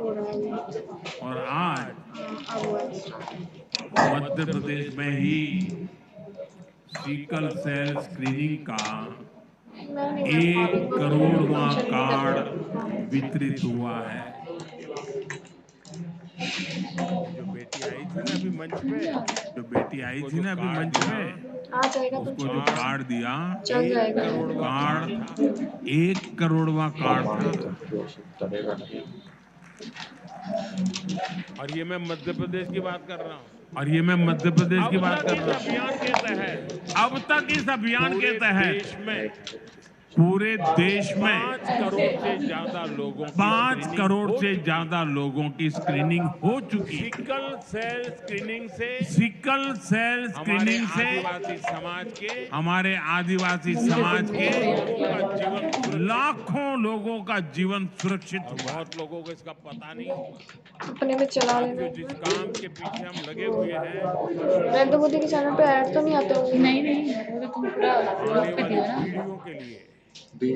हो रहा है। और आज अब हुआ है। मध्य प्रदेश में ही सिकल सेल स्क्रीनिंग का मैं नहीं कर पा रही 1 हूँ, करोड़वां फंक्शन नहीं कर कार्ड रही। वितरित हुआ है। जो बेटी आई थी ना अभी मंच पे, जो बेटी आई थी ना अभी मंच पे, आ जाएगा तो उसको जो कार्ड दिया, चल जाएगा। कार्ड 1 करोड़वां कार्ड था। और ये मैं मध्य प्रदेश की बात कर रहा हूँ। और ये मैं मध्य प्रदेश की बात कर रहा हूँ। अभियान के तहत अब तक इस अभियान के तहत देश में पूरे देश में 5 करोड़ से ज्यादा लोगों की 5 स्क्रीनिंग करोड़ हो से चुकी ज्यादा लोगों की स्क्रीनिंग हो चुकी है। सिकल सेल स्क्रीनिंग से सिकल सेल हमारे स्क्रीनिंग से आदिवासी समाज के हमारे आदिवासी समाज के लोगों का जीवन सुरक्षित, लाखों लोगों का जीवन सुरक्षित हुआ। बहुत लोगों को इसका पता नहीं होगा। अपने में चला जो लेना। जिस काम के पीछे हम लगे हुए हैं, नरेंद्र मोदी के चैनल पे ऐड तो नहीं आते होंगे? नहीं वो तो तुम पूरा आने पे वाली दियो ना। पीढ़ियों के लिए भी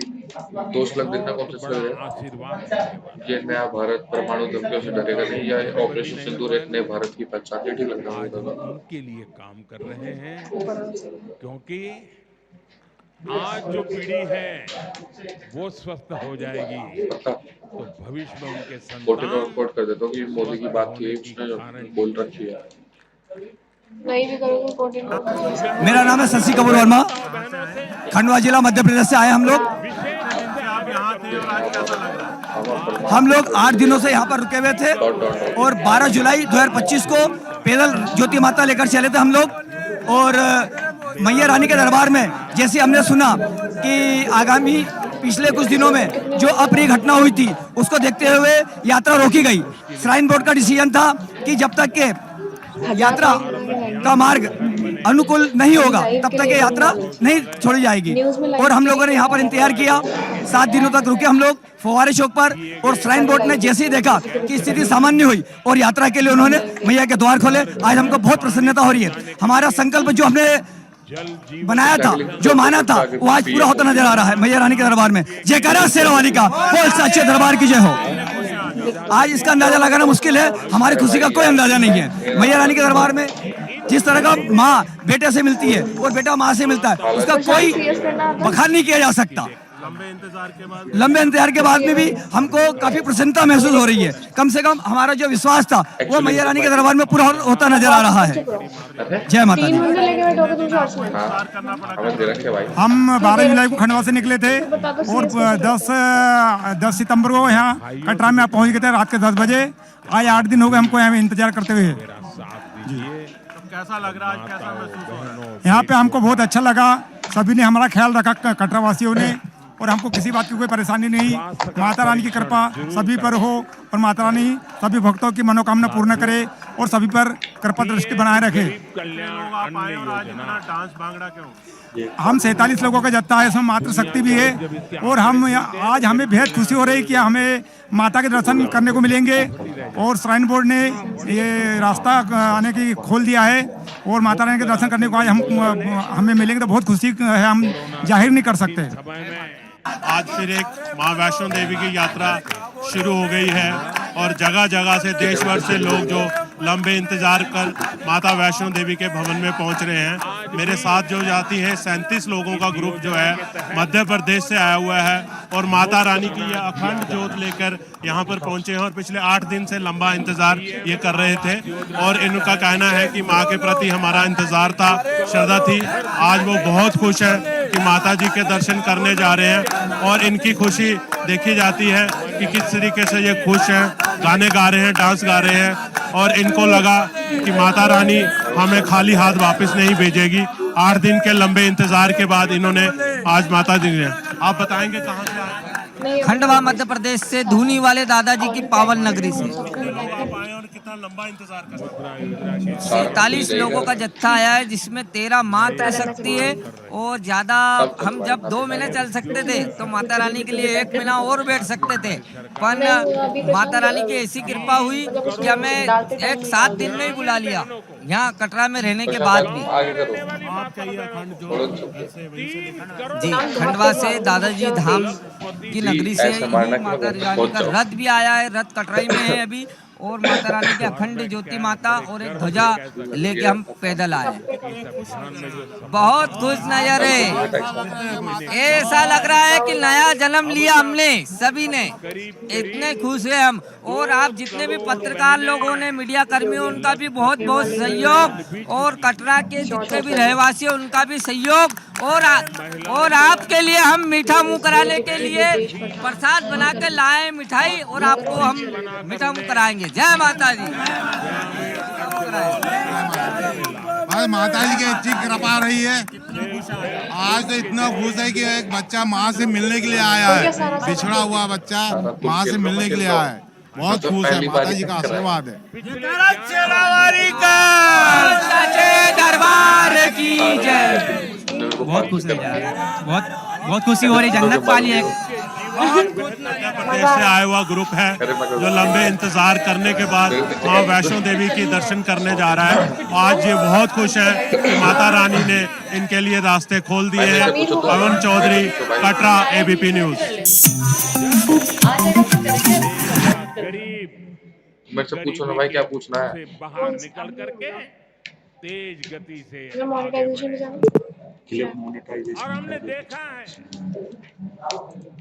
2 लाख देखना कौन बहुत सा बड़ा है। आशीर्वाद होने वाला ये नया भारत परमाणु धमकियों से डरेगा नहीं, या ऑपरेशन नहीं सिंदूर हुआ एक नए भारत की पहचान, ये ठीक लग रहा आज हम है। उनके लिए काम कर रहे हैं, क्योंकि आज जो पीढ़ी है वो स्वस्थ हो जाएगी तो भविष्य में उनके संतान कोट कर देता हूँ कि मोदी की बात की उसने बोल रखी है। नहीं भी करोगे कोटिंग। मेरा नाम है शशि कपूर वर्मा, खंडवा जिला मध्य प्रदेश से आए हम लोग। हम लोग 8 दिनों से यहाँ पर रुके हुए थे और 12 जुलाई 2025 को पैदल ज्योति माता लेकर चले थे हम लोग। और मैया रानी के दरबार में जैसे हमने सुना कि आगामी पिछले कुछ दिनों में जो अप्रिय घटना हुई थी उसको देखते हुए यात्रा रोकी गई। श्राइन बोर्ड का डिसीजन था कि जब तक के यात्रा का मार्ग अनुकूल नहीं होगा तब तक ये यात्रा नहीं छोड़ी जाएगी। और हम लोगों ने यहाँ पर इंतजार किया, 7 दिनों तक रुके हम लोग फुवारे चौक पर। और श्राइन बोर्ड ने जैसे ही देखा कि स्थिति सामान्य हुई और यात्रा के लिए उन्होंने मैया के द्वार खोले। आज हमको बहुत प्रसन्नता हो रही है। हमारा संकल्प जो हमने बनाया था, जो माना था, वो आज पूरा होता नजर आ रहा है मैया रानी के दरबार में। जयकारा शेरवाली का, बोल सच्चे दरबार की जय हो। आज इसका अंदाजा लगाना मुश्किल है, हमारी खुशी का कोई अंदाजा नहीं है। मैया रानी के दरबार में जिस तरह का माँ बेटे से मिलती है और बेटा माँ से मिलता है, उसका कोई बखान नहीं किया जा सकता। लंबे इंतजार के बाद में भी हमको काफी प्रसन्नता महसूस हो रही है। कम से कम हमारा जो विश्वास था वो मैया रानी के दरबार में पूरा होता नजर आ रहा है। जय माता दी। हम 12 जुलाई को खंडवा से निकले थे और 10 सितंबर को यहाँ कटरा में पहुँच गए थे रात के 10 बजे। आज 8 दिन हो गए हमको यहाँ इंतजार करते हुए। कैसा लग रहा है, कैसा महसूस हो रहा है? यहाँ पे हमको बहुत अच्छा लगा, सभी ने हमारा ख्याल रखा, कटरा वासियों ने, और हमको किसी बात की कोई परेशानी नहीं। माता रानी की कृपा सभी पर हो और माता रानी सभी भक्तों की मनोकामना पूर्ण करे और सभी पर कृपा दृष्टि बनाए रखे। डांस भांगड़ा क्यों? हम 47 लोगों का जत्था है, इसमें मातृ शक्ति भी है और हम आज हमें बेहद खुशी हो रही है कि हमें माता के दर्शन करने को मिलेंगे। और श्राइन बोर्ड ने ये रास्ता आने की खोल दिया है और माता रानी के दर्शन करने को आज हमें मिलेंगे तो बहुत खुशी है, हम जाहिर नहीं कर सकते। आज फिर एक माँ वैष्णो देवी की यात्रा शुरू हो गई है और जगह जगह से देश भर से लोग जो लंबे इंतजार कर माता वैष्णो देवी के भवन में पहुंच रहे हैं। मेरे साथ जो जाती है 37 लोगों का ग्रुप जो है मध्य प्रदेश से आया हुआ है और माता रानी की ये अखंड ज्योत लेकर यहाँ पर पहुंचे हैं और पिछले 8 दिन से लंबा इंतजार ये कर रहे थे। और इनका कहना है कि माँ के प्रति हमारा इंतजार था, श्रद्धा थी। आज वो बहुत खुश है कि माता जी के दर्शन करने जा रहे हैं और इनकी खुशी देखी जाती है कि किस तरीके से ये खुश हैं, गाने गा रहे हैं, डांस गा रहे हैं। और इनको लगा कि माता रानी हमें खाली हाथ वापस नहीं भेजेगी। 8 दिन के लंबे इंतजार के बाद इन्होंने आज माता जी ने, आप बताएंगे कहाँ से आए? खंडवा मध्य प्रदेश से, धूनी वाले दादाजी की पावन नगरी से। और कितना लंबा इंतजार कर 47 लोगों का जत्था आया है जिसमें 13 माँ तय सकती है और ज्यादा हम जब 2 महीने चल सकते थे तो माता रानी के लिए 1 महीना और बैठ सकते थे, पर माता रानी की ऐसी कृपा हुई कि हमें 7 दिन में ही बुला लिया यहाँ कटरा में रहने के बाद भी। आपका ये अखंड जो ऐसे वहीं से दिखा जी, खंडवा से दादाजी धाम की नगरी से ऐसा मानना ही कि माता मैं रानी पहुंच का जाऊं। रथ भी आया है। रथ कटराई में है अभी, और माता रानी की अखंड ज्योति माता और एक ध्वजा लेके हम पैदल आए हैं। बहुत खुश नजर है, ऐसा लग रहा है कि नया जन्म लिया हमने सभी ने, इतने खुश है हम। और आप जितने भी पत्रकार लोगों ने, मीडिया कर्मियों, उनका भी बहुत बहुत सहयोग, और कटरा के जितने भी रहवासी हैं उनका भी सहयोग, और आपके लिए हम मीठा मुंह कराने के लिए प्रसाद बना के लाए मिठाई, और आपको हम मीठा मुंह कराएंगे। जय माता दी। बस माता जी की इतनी कृपा रही है। आज तो इतना खुश है कि एक बच्चा माँ से मिलने के लिए आया है, बिछड़ा हुआ बच्चा माँ से मिलने के लिए आया है। बहुत खुश है, माता जी का आशीर्वाद है। दरबार की जय। बहुत खुश है यार, बहुत खुशी हो रही, जन्नत पाली है। मध्य प्रदेश से आया हुआ ग्रुप है जो लंबे इंतजार करने के बाद माँ वैष्णो देवी की दर्शन करने जा रहा है। आज ये बहुत खुश है कि माता रानी ने इनके लिए रास्ते खोल दिए हैं। Avan Chaudhary, Katra, ABP news. मेरे से पूछो ना भाई, क्या पूछना है? बाहर निकल करके तेज गति से मोनेटाइजेशन में जाना। और हमने देखा है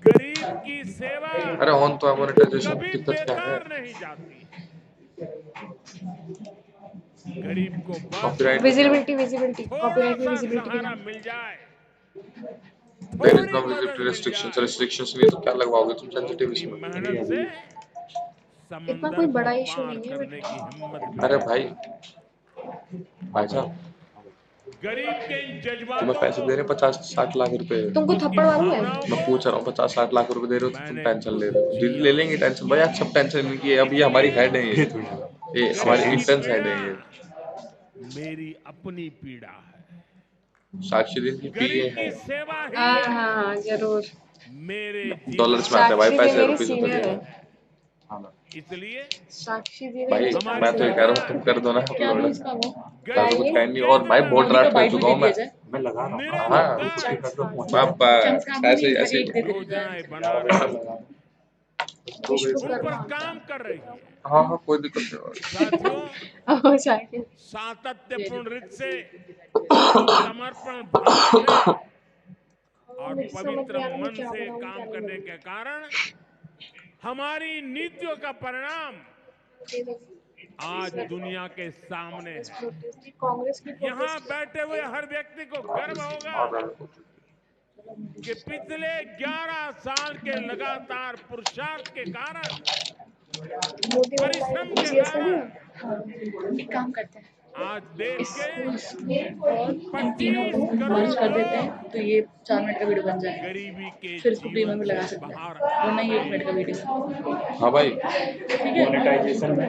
गरीब की सेवा अरे ऑन तो है मोनेटाइजेशन, कभी दिक्कत क्या है? बेकार नहीं जाती। गरीब को बस कॉपीराइट विजिबिलिटी थोड़ा कॉपीराइट में सा विजिबिलिटी की सहारा जाना। मिल जाए, देयर इज थोड़ी नो मदद विजिबिलिटी मिल रिस्ट्रिक्शंस। जाए, रिस्ट्रिक्शंस नहीं तो क्या लगवाओगे तुम सेंसिटिव अपनी इसमें? मेहनत से इतना समंदर कोई को बड़ा इशू पार नहीं है करने की बेटा। हिम्मत अरे मिलेगी। भाई साहब, गरीब के इन तुम्हें जज्बातों पैसे को, दे रहे हैं 50-60 लाख रुपए। तुमको उसकी थप्पड़ मालूम है? भावनाओं मैं को पूछ रहा हूँ, 50-60 लाख रुपए दे रहे हो तो तुम मैंने टेंशन ले खुद रहे हो। दीदी जिया। ले लेंगे टेंशन भाई, आप सब टेंशन नहीं की है। अब ये हमारी हेड है, ये हमारी गरीब की इंटेंस हेड पीड़ा है ये। मेरी अपनी पीड़ा है। साक्षी दिन की पीए गरीब है। की सेवा हाँ ही हाँ जरूर। मेरे डॉलर्स में आते हैं भाई, साक्षी दी पैसे मेरी रुपीज में सीनियर थोड़ी है। है। इसलिए साक्षी दी भाई मेरी हमारी मैं तो ये कह रहा हूँ तुम कर दो ना क्या अपलोड। उसका वो ऐसा कुछ गरीब कह को नहीं, और भाई केंद्र बहुत में रात कर चुका हूँ मैं। हाँ निरंतर ऐसे ऐसे योजनाएं बना रही, उन पर काम कर रही है। हाँ हाँ कोई दिक्कत नहीं। साथियों, हो जाएगी। सातत्यपूर्ण रीत से, समर्पण भाव से और मुझे समझ पवित्र नहीं आ रहा मैं मन क्या से बनाऊं काम क्या नहीं करने के कारण हमारी नीतियों का परिणाम आज दुनिया के सामने है। कांग्रेस की यहाँ बैठे हुए हर व्यक्ति को गर्व होगा कि पिछले 11 साल के लगातार पुरुषार्थ के कारण, परिश्रम के कारण एक काम करते हैं, आज देश के और इन तीनों 25 को करोड़ मर्ज कर देते लोग हैं, तो ये 4 मिनट का वीडियो बन जाएगा। गरीबी के फिर इसको प्रीमियम जीवन में से लगा सकते बाहर हैं, आ वरना ये 1 गए मिनट का हैं। वीडियो। हाँ भाई, मोनेटाइजेशन में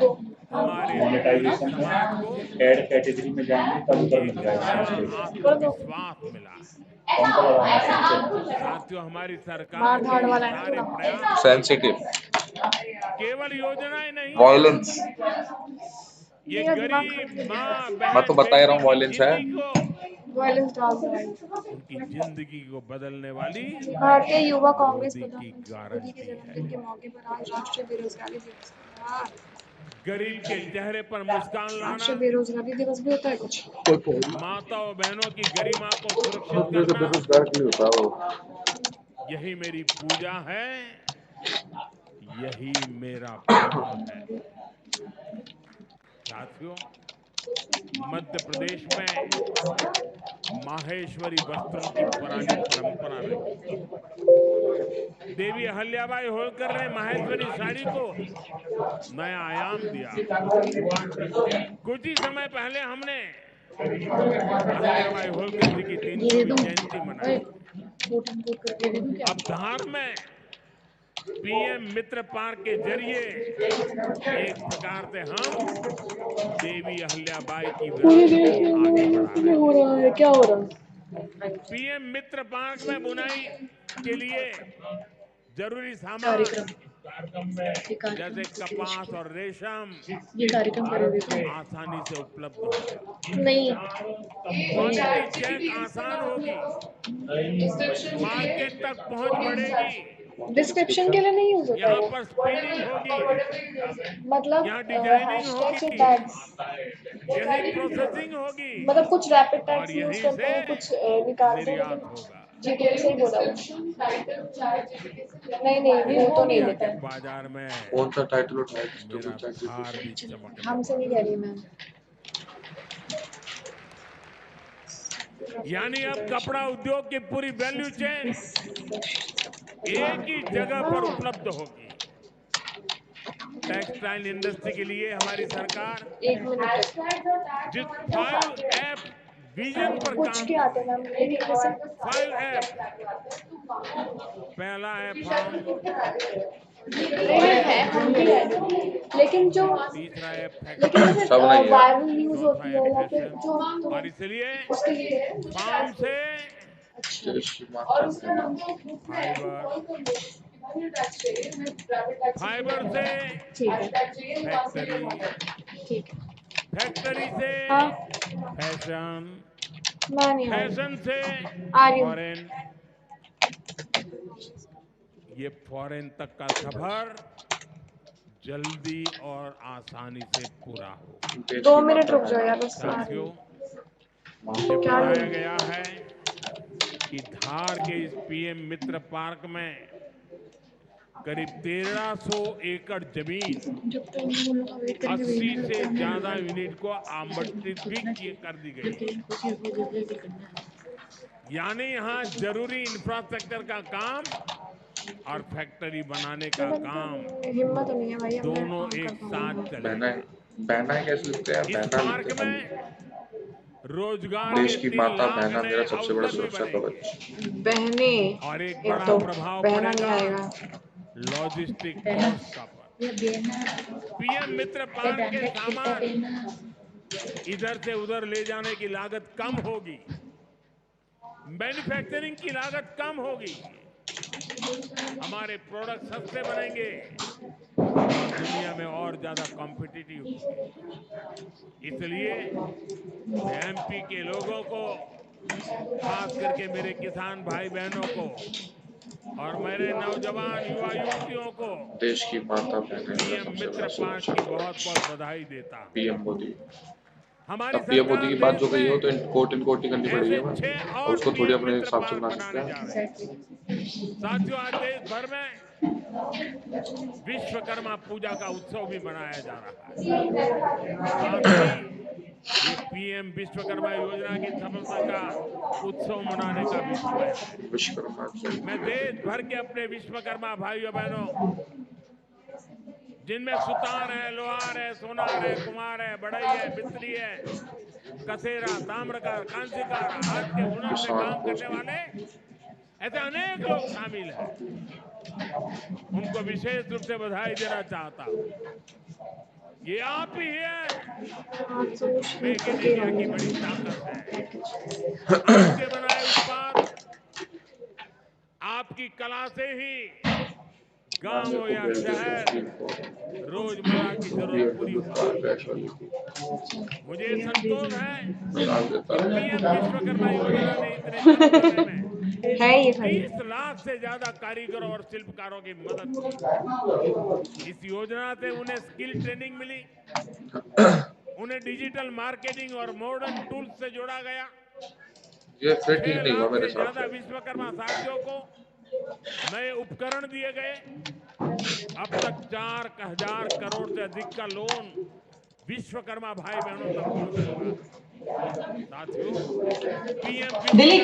हमारे पूरे मोनेटाइजेशन समाज में को एड कैटेगरी में जाएंगे तब ऊपर एक मिल जाएगा नया सब्सक्रिप्शन। आत्मविश्वास मिला है। कौन सा लगाना है सबसे? साथियों, हमारी सरकार मार के धाड़ ये वाला है ना सारे थोड़ा। प्रयास सेंसिटिव, केवल योजनाएं नहीं है, वायलेंस। ये मेरा दिमाग गरीब खराब माँ मैं तो बहन बता ही रहा बेटी हूँ की वायलेंस है। जिंदगी को, वायलेंस डाल रहा है। उनकी जिंदगी को बदलने वाली भारतीय युवा कांग्रेस मोदी की प्रधानमंत्री मोदी गारंटी के है। जन्मदिन के मौके पर आज राष्ट्रीय बेरोजगारी दिवस। गरीब के चेहरे पर मुस्कान लाना, राष्ट्रीय बेरोजगारी दिवस भी होता है कुछ? माता और बहनों की गरिमा को सुरक्षित तो करना, बेरोजगार क्यों होता है वो? यही मेरी पूजा है, यही मेरा प्रेम है। साथियों, मध्य प्रदेश में माहेश्वरी वस्त्रों की पुरानी परंपरा रही है। देवी अहल्याबाई होलकर ने माहेश्वरी साड़ी को नया आयाम दिया। कुछ ही समय पहले हमने अहल्याबाई होलकर जी की 300वीं जयंती मनाई। अब धार में पीएम मित्र पार्क के जरिए एक प्रकार से हम देवी अहल्याबाई की पूरी विरासत को आगे बढ़ा रहे में हो हैं। रहा है, क्या हो रहा है? पीएम मित्र पार्क में बुनाई के लिए जरूरी सामान कार्यक्रम ये कार्यक्रम जैसे किस देश कपास के? और रेशम ये कार्यक्रम करोगे तुम? आसानी से उपलब्ध होगा। नहीं क्वालिटी चेक आसान होगी, मार्केट तक पहुंच बढ़ेगी, डिस्क्रिप्शन के लिए नहीं यूज होता यहाँ वो, पर स्पीडिंग होगी, मतलब यहाँ डिजाइनिंग हैशटैग्स और होगी, टैग्स, यही प्रोसेसिंग होगी मतलब कुछ रैपिड और टैग्स यूज यहीं करते से हैं, कुछ निकालते हैं, निर्यात लेकिन होगा। जी तो सही बोला वो। नहीं नहीं वो तो नहीं दुनिया लेता के है, बाजार में कौन सा टाइटल उठाया मेरा धार भी चमकने हमसे नहीं वाला। कह रही मैम। यानी अब कपड़ा उद्योग की पूरी वैल्यू चेन एक ही जगह पर उपलब्ध होगी। टेक्सटाइल इंडस्ट्री के लिए हमारी सरकार एक मिनट जिस 5F विजन पर पूछ काम के कर आते रही मैम, है, लेकिन जैसे 5F, पहला है फॉर्म, है हम भी है, लेकिन जो तीसरा है लेकिन फैक्ट्री, जैसे सब नहीं है। वायरल न्यूज चौथा होती है है या फिर फैशन जो और इसलिए उसके लिए फार्म से देश की माता फाइबर, फाइबर से ठीक है फैक्ट्री, ठीक है। फैक्ट्री से हाँ फैशन, मैं नहीं आ रही, फैशन से आ रही हूँ। फॉरेन। ये फॉरेन तक का सफर जल्दी और आसानी से पूरा होगा। 2 मिनट रुक जाओ यार, बस आ रही साथियों, हूँ। मुझे क्या बताया गया है कि धार के इस पीएम मित्र पार्क में करीब 1300 एकड़ जमीन जब तक हम लोग का वेट करेंगे 80 वेट से करने ज्यादा लगा यूनिट को आवंटित भी कर दी गई है। लेकिन कुछ वो जल्दी भी करना है। यानी यहाँ जरूरी इंफ्रास्ट्रक्चर का काम और फैक्ट्री बनाने का काम हिम्मत नहीं है भाई, अब मैं दोनों काम कर एक साथ पाऊंगा। बहना चलेगा। बहना कैसे लिखते हैं? इस बहना पार्क लिखते में हैं। रोजगार देश के की 3 माता लाख बहना नए मेरा सबसे बड़ा अवसर भी सुरक्षा बनेंगे कवच। बहने और एक एक बड़ा तो प्रभाव बहना नहीं पड़ेगा आएगा। लॉजिस्टिक पहना कॉस्ट का पर। ये देना पीएम मित्र ये पार्क के बैंडेड कुर्ता सामान देना। इधर से उधर ले जाने की लागत कम होगी, मैन्युफैक्चरिंग की लागत कम होगी, हमारे प्रोडक्ट सस्ते बनेंगे और दुनिया में और ज्यादा कॉम्पिटिटिव होंगे। इसलिए मैं एमपी के लोगों को, खास करके मेरे किसान भाई बहनों को और मेरे नौजवान युवा युवतियों को देश की माता बहना मेरा पीएम सबसे मित्र बड़ा पार्क सुरक्षा की बहुत कवच। बहुत बधाई देता हूं। पीएम मोदी। हमारी अब पीएम मोदी सरकार की बात देश जो कही हो तो में इनकोट करनी पड़ेगी ऐसे हमें, 6 और और उसको थोड़ी पीएम अपने मित्र हिसाब से पार्क बना सकते बनाने हैं। जा रहे हैं। साथियों, आज देश भर में विश्वकर्मा पूजा का उत्सव भी मनाया जा रहा है। साथ ही ये पीएम विश्वकर्मा योजना की सफलता का उत्सव मनाने का भी समय है। विश्वकर्मा मैं जयंती देश भर के अपने विश्वकर्मा भाइयों बहनों, जिनमें सुतार है, लोहार है, सोनार है, कुम्हार है, बढ़ई है, मिस्त्री है, कसेरा, ताम्रकार, कांसीकार, हाथ के हुनर से किसान काम करने गोष्ठी वाले ऐसे अनेक लोग शामिल हैं। उनको विशेष रूप से बधाई देना चाहता हूं। ये आप ही है जो मेक इन इंडिया की बड़ी ताकत है। आपके बनाए उत्पाद, आपकी कला से ही गांव हो या शहर रोजमर्रा की जरूरत पूरी होती है। मुझे संतोष है कि पीएम विश्वकर्मा योजना ने इतने कम समय में है ये भाई। 30 लाख से ज्यादा कारीगरों और शिल्पकारों की मदद की। इस योजना से उन्हें स्किल ट्रेनिंग मिली, उन्हें डिजिटल मार्केटिंग और मॉडर्न टूल्स से जोड़ा गया। ये फिर ठीक 6 नहीं हुआ लाख मेरे से हिसाब ज्यादा से। विश्वकर्मा साथियों को नए उपकरण दिए गए। अब तक 4,000 करोड़ से अधिक का लोन विश्वकर्मा भाई बहनों तक पहुंच चुका है। साथियों, पीएम विश्वकर्मा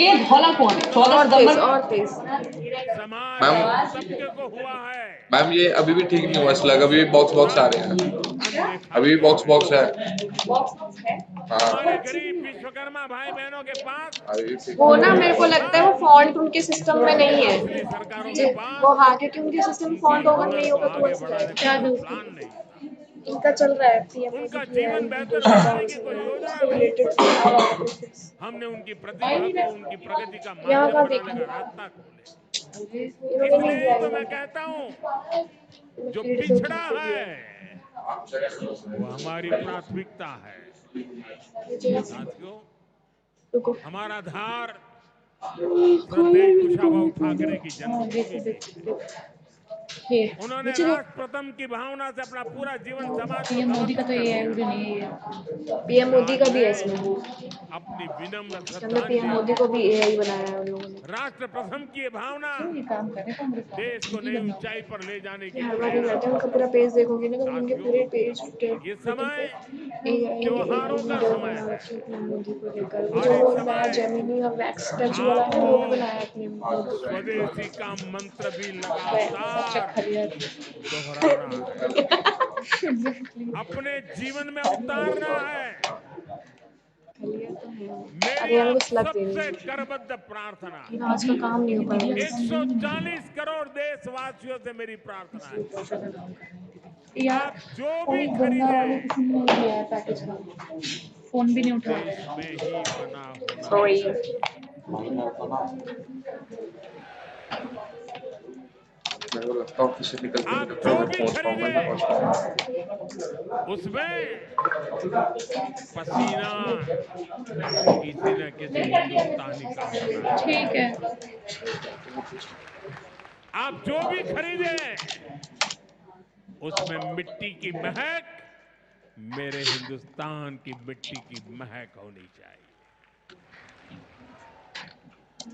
योजना से और तेज समाज मैम के उस तबके को हुआ है मैम ये अभी भी ठीक नहीं हुआ, जिन्हें स्लग अभी भी वर्षों बॉक्स बॉक्स आ तक रहे हैं। अनदेखा अभी भी किया गया। बॉक्स है। हमारे हाँ गरीब विश्वकर्मा भाई बहनों के पास अभी भी ठीक वो ना, नहीं मेरे को हुआ। लगता है वो फॉल्ट उनके सिस्टम में नहीं है पिछली सरकारों के जी, पास वो हाँ, क्योंकि उनके सिस्टम में उनकी फॉल्ट होगा, हुनर नहीं को होगा तो आगे वैसे बढ़ाने जाएगा। का क्या कोई दोस्त प्लान नहीं था। इनका चल रहा है पीएम उनका की जीवन बेहतर एजुकेशन बनाने की पॉलिसी कोई योजना उससे नहीं रिलेटेड थी। और ऑफिस हमने उनकी प्रतिभा को उनकी प्रगति का यहाँ माध्यम का बनाने का देखिए रास्ता खोले। इन्होंने नहीं इसलिए दिया तो ये मैं नंबर। कहता हूं जो फिर तो पिछड़ा ठीक है। है वो हमारी प्राथमिकता है। साथियों, रुको। हमारा आधार कोई श्रद्धेय नहीं, कुशाभाऊ कोई ठाकरे की जन्मभूमि भी है। ये उन्होंने नीचे देख। राष्ट्र प्रथम की भावना से अपना पूरा जीवन समाज को पीएम मोदी का समर्पित तो कर ये है, दिया। उधर नहीं है ये। पीएम मोदी आज का भी है मैं इसमें। अपनी विनम्र इसके अंदर पीएम श्रद्धांजलि मोदी को भी एआई बनाया है उन लोगों ने। राष्ट्र प्रथम की ये भावना क्यों ये काम कर रहे कांग्रेस देश वाले, को एक ही नई बंदा ऊंचाई पर ले जाने ये की हर बार ही प्रेरणा। रहते हैं, उनका पूरा पेज देखोगे ना तो उनके साथियों, पूरे पेज ये ट्विटर पे समय एआई त्योहारों का वीडियो समय बना है रखे हैं अपने मोदी को लेकर। वो और जो इस वो नया समय जेमिनी और वैक्स स्टैचू वाला है आपको वो भी बनाया है अपने मोदी को। स्वदेशी का मंत्र भी चेक लगातार करिए। दोहराना है, एग्जैक्टली। अपने जीवन में उतारना है। मेरी अरे यार आप को स्लग देनी सबसे है, करबद्ध प्रार्थना लेकिन है, आज का काम नहीं हो पाएगा। 140 करोड़ देशवासियों से मेरी प्रार्थना है, यार आप जो भी कोई गंगा वाले खरीदें किसी ने नहीं लिया है पैकेज का, फोन भी नहीं वो उठा देश रहे में ही बना होना सॉरी। चाहिए। मेरे को लगता है ऑफिस से निकलते आप निकलते जो मैं भी पहुंच पाऊंगा नहीं पहुंच खरीदें पाऊंगा। उसमें पसीना किसी न किसी हिंदुस्तानी का होना ठीक चाहिए। है। आप जो भी खरीदें उसमें मिट्टी की महक मेरे हिंदुस्तान की मिट्टी की महक होनी चाहिए।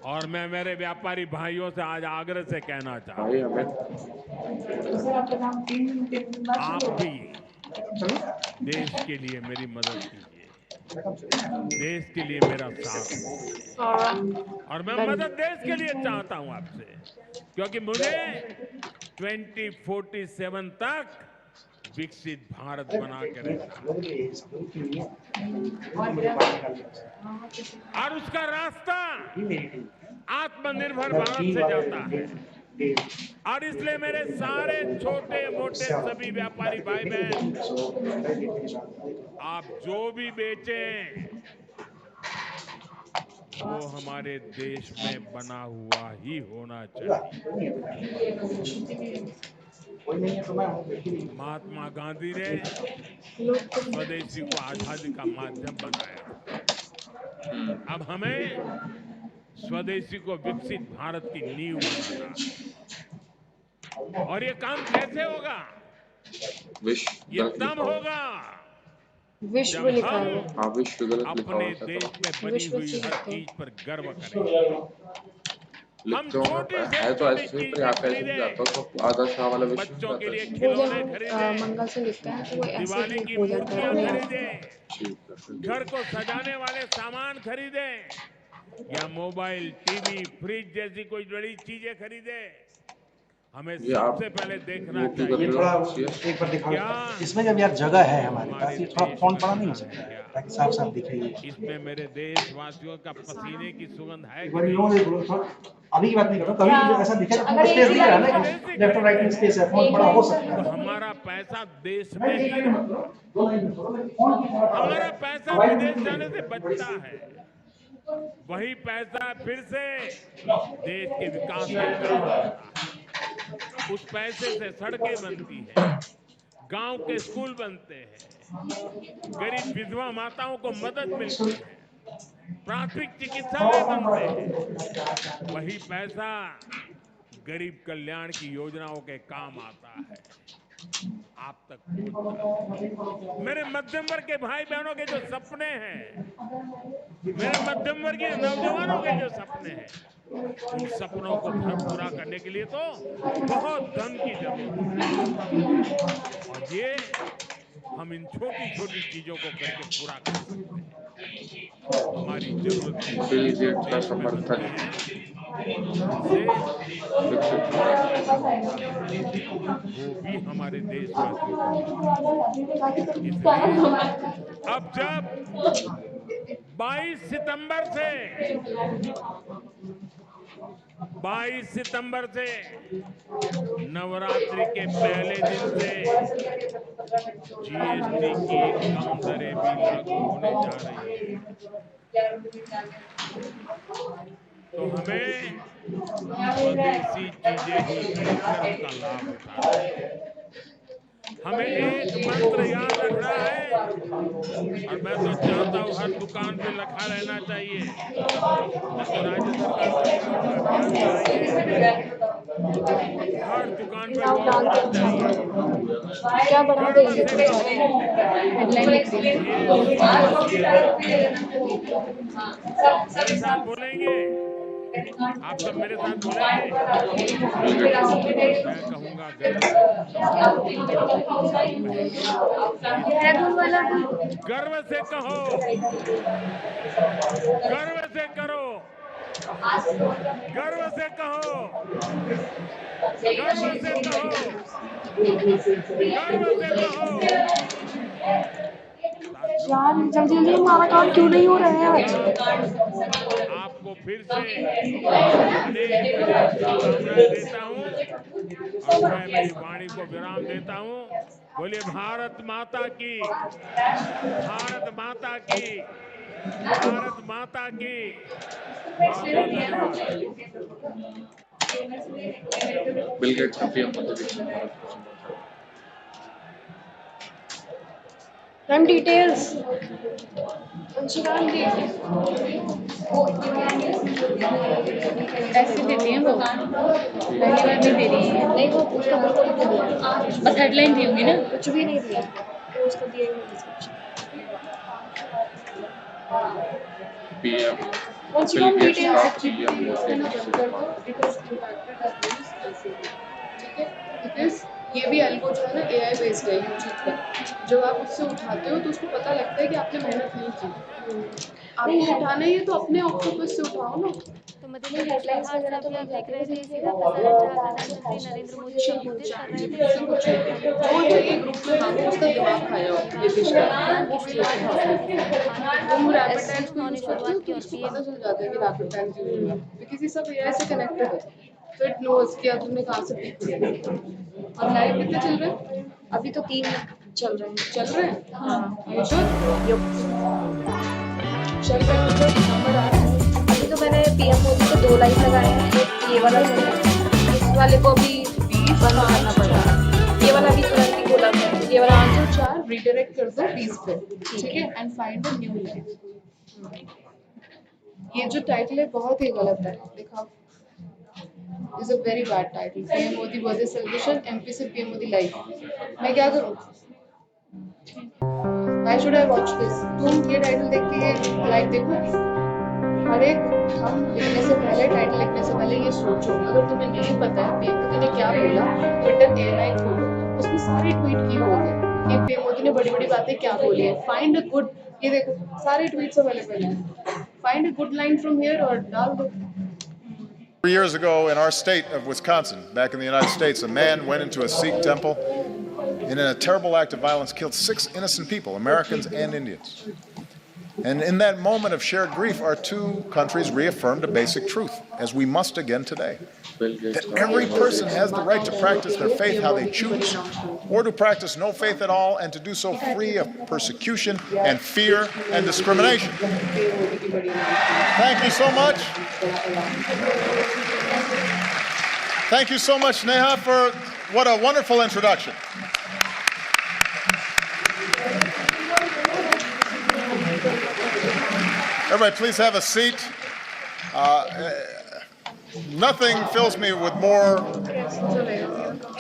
और मैं मेरे व्यापारी भाइयों से आज आग्रह से कहना चाहता भाई हूं, हमें आप भी देश के लिए मेरी मदद कीजिए, देश के लिए मेरा साथ दीजिए। और मैं मदद देश के लिए चाहता हूं आपसे, क्योंकि मुझे 2047 तक विकसित भारत बना के रहना है। और उसका रास्ता आत्मनिर्भर भारत से जाता है। और इसलिए मेरे सारे छोटे मोटे सभी व्यापारी भाई बहन, आप जो भी बेचें वो हमारे देश में बना हुआ ही होना चाहिए। महात्मा गांधी ने स्वदेशी को आजादी का माध्यम बनाया था। अब हमें स्वदेशी को विकसित भारत की नींव बनाना है। और ये काम कैसे होगा? विश्व ये गलत तब लिखा हुआ होगा विश्व जब लिखा हम है। हाँ विश्व गलत लिखा अपने हुआ था देश में बनी विश्व हुई से हर लिखा है। चीज पर गर्व करेंगे। हम लिखते होंगे छोटी से है तो छोटी ऐसे ही चीज पर भी यहाँ पे ऐसे नहीं जाता खरीदें, तो आधा शाह वाला विश्व में बच्चों के जाता लिए है। वो जब खिलौने खरीदें, मंगल से लिखता है तो वो ऐसे दिवाली की हो जाता है मूर्तियां अपने आप। खरीदें, ठीक है फिर घर को सजाने वाले सामान खरीदें, या मोबाइल, टीवी, फ्रिज जैसी कोई बड़ी चीजें खरीदें। हमें ये आप सबसे पहले देखना वो क्यों कर चाहिए रहे थोड़ा हो सीएस एक बार कि दिखा क्या इसमें जब यार जगह है ये हमारे हमारे पास, ये थोड़ा देश फोन में पड़ा नहीं बना हो है सकता है क्या? ताकि साफ साफ दिखे ये। इसमें मेरे देशवासियों का पसीने की सुगंध है एक कि बार लो नहीं? देख लो थोड़ा, अभी की बात नहीं कर रहा हूँ, कभी क्या? ऐसा दिखे अगर स्पेस एक दिख रहा है हम ना स्वदेशी कि लेफ्ट और राइट में खरीदते स्पेस है, हैं फोन पड़ा हो सकता तो है। हमारा पैसा देश में ही रहेगा, हमारा पैसा विदेश जाने से बचता है। वही पैसा फिर से देश के विकास के काम आता है। उस पैसे से सड़कें बनती हैं, गांव के स्कूल बनते हैं, गरीब विधवा माताओं को मदद मिलती है, प्राथमिक चिकित्सालय बनते हैं। वही पैसा गरीब कल्याण की योजनाओं के काम आता है, आप तक पहुंचता है। मेरे मध्यम वर्ग के भाई बहनों के जो सपने हैं, मेरे मध्यम वर्गीय नौजवानों के जो सपने हैं, उन सपनों को पूरा करने के लिए तो बहुत धन की जरूरत है। और ये हम इन छोटी छोटी चीजों को करके पूरा कर सकते हैं। हमारी जरूरतें इफिलियट का देश में समर्थन बनती हैं, जिससे विकसित रोजगार पैदा होता है, वो भी हमारे देशवासियों को मिलता है। इसलिए अब जब 22 सितंबर से 22 सितंबर से नवरात्रि के पहले दिन से जीएसटी की कम दरें भी लागू होने जा रही हैं। तो हमें स्वदेशी चीजें ही खरीदकर उसका लाभ उठाना है। हमें एक मंत्र याद रखना है, और मैं तो चाहता हूं हर दुकान पे लिखा रहना चाहिए। मैं तो राज्य सरकार से भी कहूंगा अभियान चलाइए, हर दुकान पे बोर्ड होना चाहिए, क्या बढ़ा गर्व देंगे से तुम कहो। हेडलाइन लिख दी। धीरे धीरे मेरे साथ बोलेंगे, आप सब मेरे साथ बोलेंगे। मैं कहूंगा गर्व से, सब कहेंगे यही सुनो। गर्व से कहो, गर्व से करो, गर्व से कहो, गर्व से कहो, गर्व से कहो। साथियों, यार जल्दी जल्दी हमारा काम क्यों नहीं हो रहा है आज? आपको फिर से अनेक अनेक शुभकामनाएं देता हूं, और मैं मेरी वाणी को विराम देता हूं। बोलिए भारत माता की, भारत माता की, भारत माता की। बहुत बहुत धन्यवाद। बिल गेट्स का PM Modi run details Anshuman details ऐसे देती हैं वो, पहली बार नहीं दे रही है। नहीं, वो उसका बिल्कुल नहीं दिया, बस हेडलाइन दी होंगी ना। कुछ भी नहीं दिया, वो उसका दिया ही नहीं description. PM Anshuman Bill Gates का डिटेल्स पीएम बिकॉज ये भी एल्गो जो है ना एआई बेस्ड है यूट्यूब पर। जब आप उससे उठाते हो तो उसको पता लगता है कि आपने मेहनत नहीं की। आपको उठाना ही है तो अपने ऑक्टोपस से उठाओ ना। तो मध्य प्रदेश बिहार से अभी आप देख रहे थे सीधा प्रसारण जहां प्रधानमंत्री नरेंद्र मोदी संबोधित कर रहे थे इसी को वो चाहिए ग्रुप में हम उसका दिमाग खाया हो नीतीश का। अभियान की शुरुआत की साथ ही साथ तुम खाने रैपिड को टाइम्स को उन्होंने यूज करते हो शुरुआत की तो और उसको पीएम पता चल जाता है कि रैपिड टाइम्स यूज हुआ है, बिकॉज ये सब एआई से कनेक्टेड है। तो इट नोज कि तुमने कहाँ से पिक किया। और लाइव कितने चल रहे हैं? अभी तो 3 चल रहे हैं। चल रहे हैं? हाँ, ये श्योर? चल रहे हैं तो नंबर आ रहा है। अभी तो मैंने पीएम मोदी को 2 लाइन लगाए हैं, एक ये वाला चल रहा है, इस वाले को अभी 20 बंद करना पड़ा। ये वाला भी तुरंत ही बोला था, ये वाला 4 रीडायरेक्ट कर दो 20 पे, ठीक है, and find a new line. ये जो टाइटल है बहुत ही गलत है, दिखाओ। Is a very bad title. PM Modi birthday celebration, MP से पीएम मोदी लाइव। मैं क्या करूं? Why should I watch this? तुम ये टाइटल देख के ये लाइव देखो। हर एक हम लिखने से पहले, टाइटल लिखने से पहले ये सोचो। अगर तुम्हें नहीं पता है पीएम मोदी ने क्या बोला, ट्विटर एयरलाइन खोलो, उसमें सारे ट्वीट की होंगे कि पीएम मोदी ने बड़ी बड़ी बातें क्या बोली है। फाइंड अ गुड, ये देखो सारे ट्वीट्स अवेलेबल हैं। Find a good line from here और डाल दो। 3 years ago in our state of Wisconsin, back in the United States, a man went into a Sikh temple and in a terrible act of violence killed 6 innocent people, Americans and Indians. And in that moment of shared grief, our two countries reaffirmed a basic truth, as we must again today, that every person has the right to practice their faith how they choose, or to practice no faith at all and to do so free of persecution and fear and discrimination. Thank you so much. Thank you so much, Neha, for what a wonderful introduction. Everybody, please have a seat. Nothing fills me with more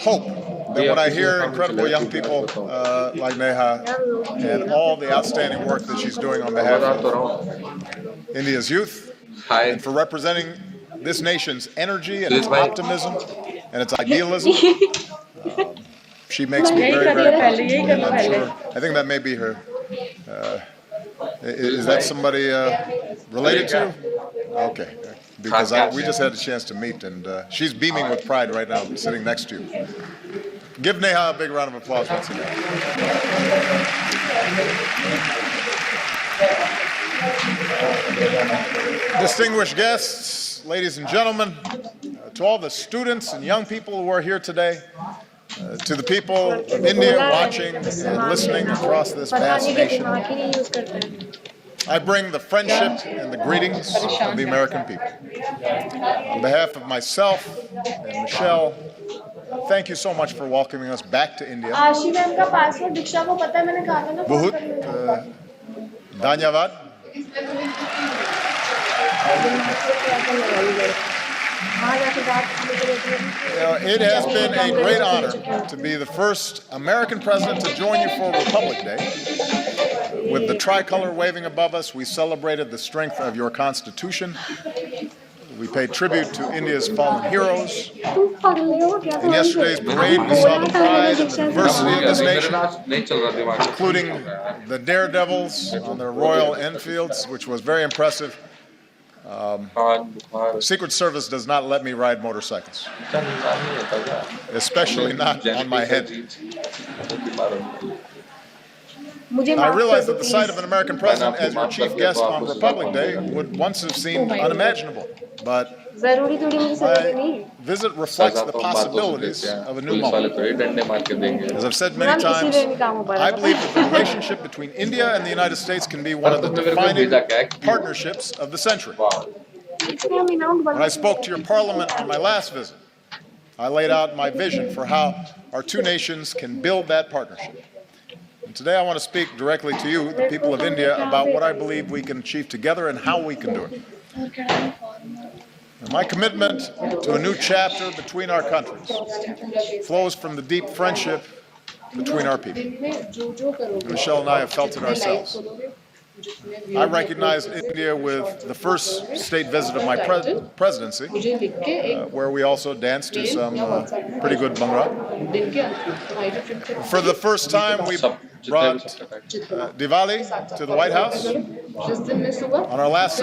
hope than when I hear incredible young people like Neha and all the outstanding work that she's doing on behalf of India's youth and for representing this nation's energy and its optimism and its idealism. She makes me very, very positive. And I'm sure, I think that may be her. Is that somebody related to you? Okay. Because we just had a chance to meet, and she's beaming with pride right now, sitting next to you. Give Neha a big round of applause once again. Distinguished guests, ladies and gentlemen, to all the students and young people who are here today, to the people of India watching and listening across this vast nation, I bring the friendship and the greetings of the American people. On behalf of myself and Michelle thank you so much for welcoming us back to India. आशी ma'am का password दीक्षा को पता है, मैंने कहा था ना। बहुत धन्यवाद. It has been a great honor to be the first American president to join you for Republic Day. With the tricolor waving above us, we celebrated the strength of your Constitution. We paid tribute to India's fallen heroes. In yesterday's parade, we saw the pride and the diversity of this nation, including the daredevils on their Royal Enfields, which was very impressive. The Secret Service does not let me ride motorcycles, especially not on my head. I realize that the sight of an American president as your chief guest on Republic Day would once have seemed unimaginable, but my visit reflects the possibilities of a new moment. As I've said many times, I believe that the relationship between India and the United States can be one of the defining partnerships of the century. When I spoke to your parliament on my last visit, I laid out my vision for how our two nations can build that partnership. And today I want to speak directly to you, the people of India, about what I believe we can achieve together and how we can do it. And my commitment to a new chapter between our countries flows from the deep friendship between our people. Michelle and I have felt it ourselves. I recognized India with the first state visit of my presidency, where we also danced to some pretty good Bhangra. For the first time, we brought Diwali to the White House. On our last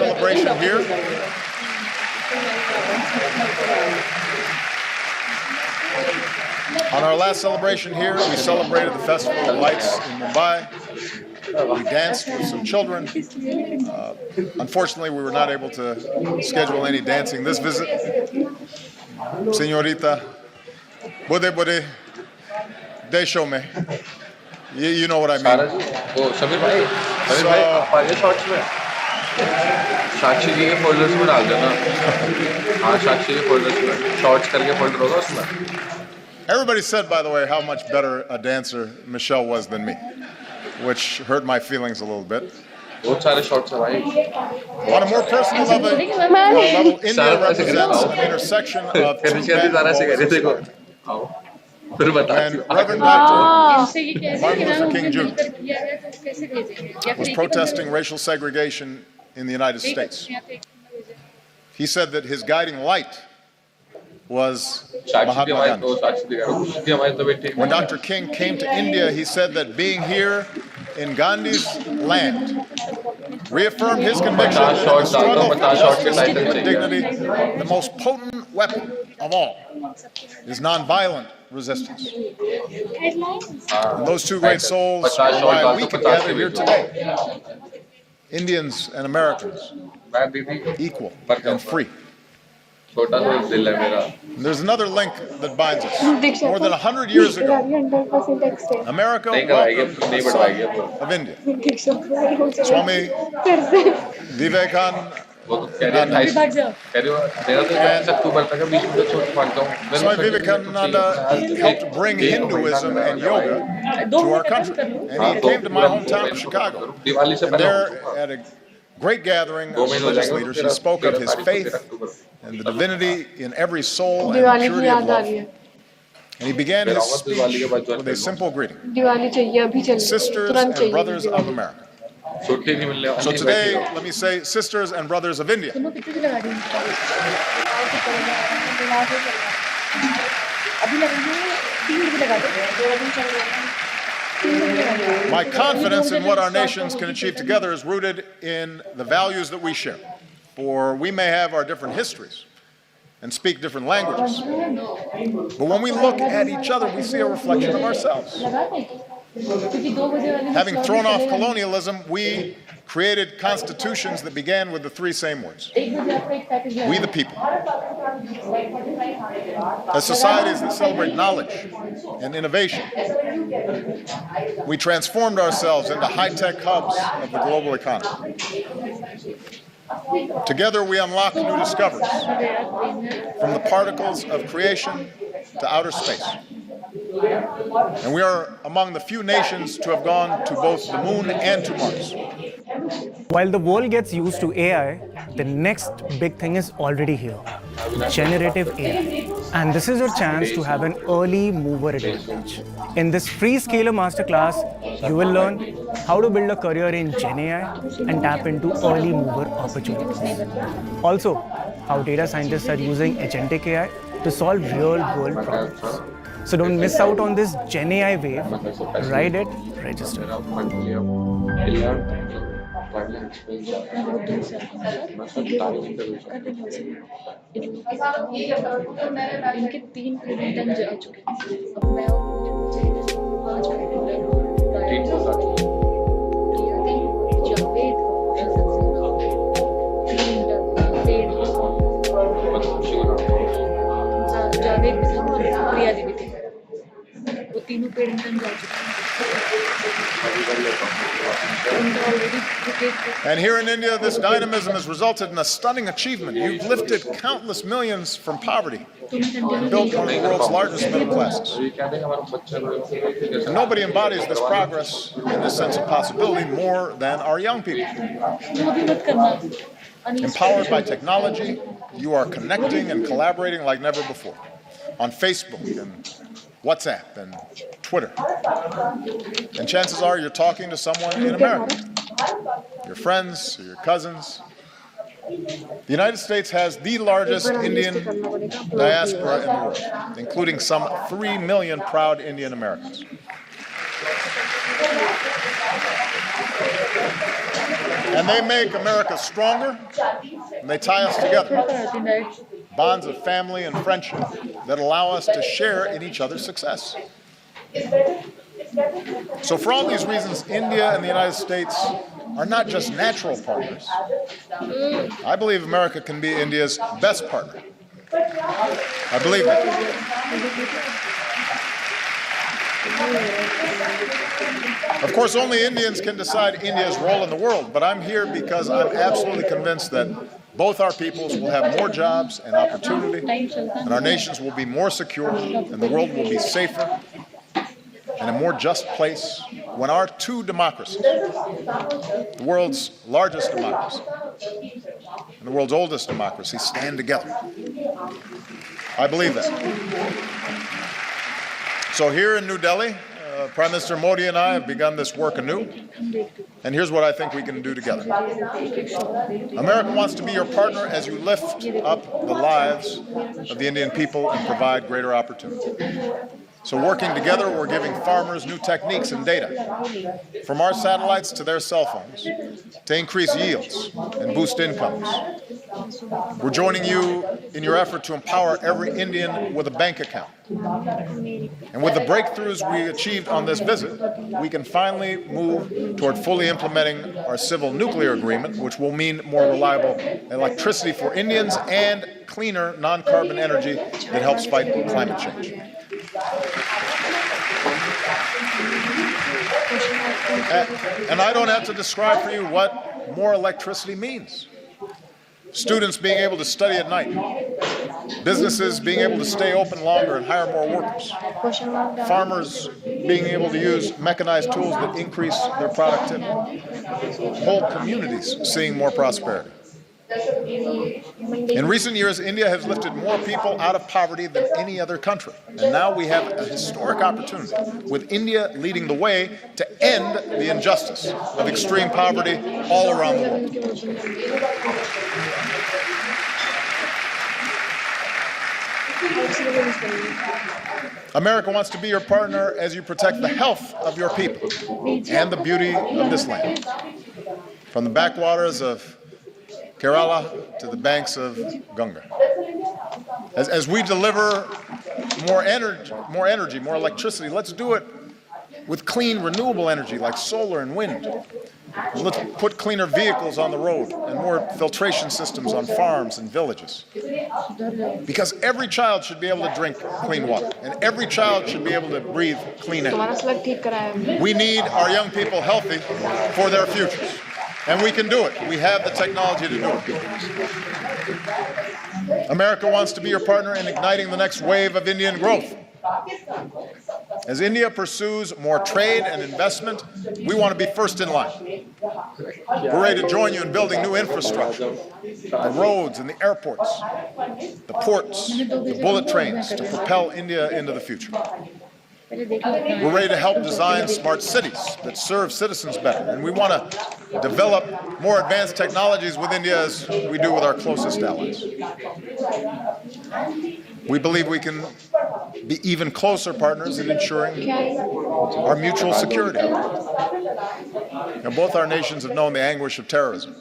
celebration here, we celebrated the Festival of Lights in Mumbai. We danced with some children. Unfortunately, we were not able to schedule any dancing this visit. Señorita, bude desho mein. You know what I mean. साक्षी जी के folders में डाल देना. हाँ, साक्षी के folders में shorts करके folder होगा उसमें. Everybody said, by the way, how much better a dancer Michelle was than me, which hurt my feelings a little bit. बहुत सारे शॉट्स हैं भाई. On a more personal level, India represents an intersection of two men. And Reverend Dr. Martin Luther King Jr. was protesting racial segregation in the United States. He said that his guiding light was Mahatma Gandhi. When Dr. King came to India, he said that being here in Gandhi's land reaffirmed his conviction that in the struggle for justice, and dignity, the most potent weapon of all is nonviolent resistance. And those two great souls are why we can gather here today. Indians and Americans, equal and free. And there's another link that binds us. More than 100 years ago, America welcomed the son of India, Swami Vivekananda. Swami Vivekananda helped bring Hinduism and yoga to our country. And he came to my hometown of Chicago. And there, at a great gathering of religious leaders, he spoke of his faith and the divinity in every soul and the purity of love. And he began his speech with a simple greeting: Sisters and brothers of America. So today, let me say, sisters and brothers of India. My confidence in what our nations can achieve together is rooted in the values that we share. For we may have our different histories and speak different languages, but when we look at each other, we see a reflection of ourselves. Having thrown off colonialism, we created constitutions that began with the three same words: we the people. As societies that celebrate knowledge and innovation, we transformed ourselves into high-tech hubs of the global economy. Together we unlock new discoveries, from the particles of creation to outer space. And we are among the few nations to have gone to both the moon and to Mars. While the world gets used to AI, the next big thing is already here, generative AI. And this is your chance to have an early mover advantage. In this free Scalar Masterclass, you will learn how to build a career in Gen AI and tap into early mover opportunities. Also, how data scientists are using agentic AI to solve real-world problems. So don't miss out on this Gen AI wave. Ride it, register. इनके 3 return जा चुके हैं। अब मैं और 5 जावेद और प्रिया देवी थे, वो तीनों पेड़ रिटर्न जा चुके हैं। And here in India, this dynamism has resulted in a stunning achievement. You've lifted countless millions from poverty and built one of the world's largest middle classes. And nobody embodies this progress and this sense of possibility more than our young people. Empowered by technology, you are connecting and collaborating like never before on Facebook and WhatsApp and Twitter. And chances are you're talking to someone in America, your friends or your cousins. The United States has the largest Indian diaspora in the world, including some 3 million proud Indian Americans. And they make America stronger, and they tie us together. Bonds of family and friendship that allow us to share in each other's success. So for all these reasons, India and the United States are not just natural partners. I believe America can be India's best partner. I believe that. Of course, only Indians can decide India's role in the world, but I'm here because I'm absolutely convinced that both our peoples will have more jobs and opportunity, and our nations will be more secure, and the world will be safer and a more just place when our two democracies, the world's largest democracy and the world's oldest democracy, stand together. I believe that. So here in New Delhi, Prime Minister Modi and I have begun this work anew, and here's what I think we can do together. America wants to be your partner as you lift up the lives of the Indian people and provide greater opportunity. So working together, we're giving farmers new techniques and data, from our satellites to their cell phones, to increase yields and boost incomes. We're joining you in your effort to empower every Indian with a bank account. And with the breakthroughs we achieved on this visit, we can finally move toward fully implementing our civil nuclear agreement, which will mean more reliable electricity for Indians and cleaner non-carbon energy that helps fight climate change. And I don't have to describe for you what more electricity means. Students being able to study at night, businesses being able to stay open longer and hire more workers, farmers being able to use mechanized tools that increase their productivity, whole communities seeing more prosperity. In recent years, India has lifted more people out of poverty than any other country. And now we have a historic opportunity, with India leading the way, to end the injustice of extreme poverty all around the world. America wants to be your partner as you protect the health of your people and the beauty of this land. From the backwaters of Kerala to the banks of Ganga. As we deliver more energy, more electricity, let's do it with clean, renewable energy like solar and wind. Let's put cleaner vehicles on the road and more filtration systems on farms and villages. Because every child should be able to drink clean water, and every child should be able to breathe clean air. We need our young people healthy for their futures. And we can do it. We have the technology to do it. America wants to be your partner in igniting the next wave of Indian growth. As India pursues more trade and investment, we want to be first in line. We're ready to join you in building new infrastructure, the roads and the airports, the ports, the bullet trains to propel India into the future. We're ready to help design smart cities that serve citizens better, and we want to develop more advanced technologies with India as we do with our closest allies. We believe we can be even closer partners in ensuring our mutual security. Now, both our nations have known the anguish of terrorism,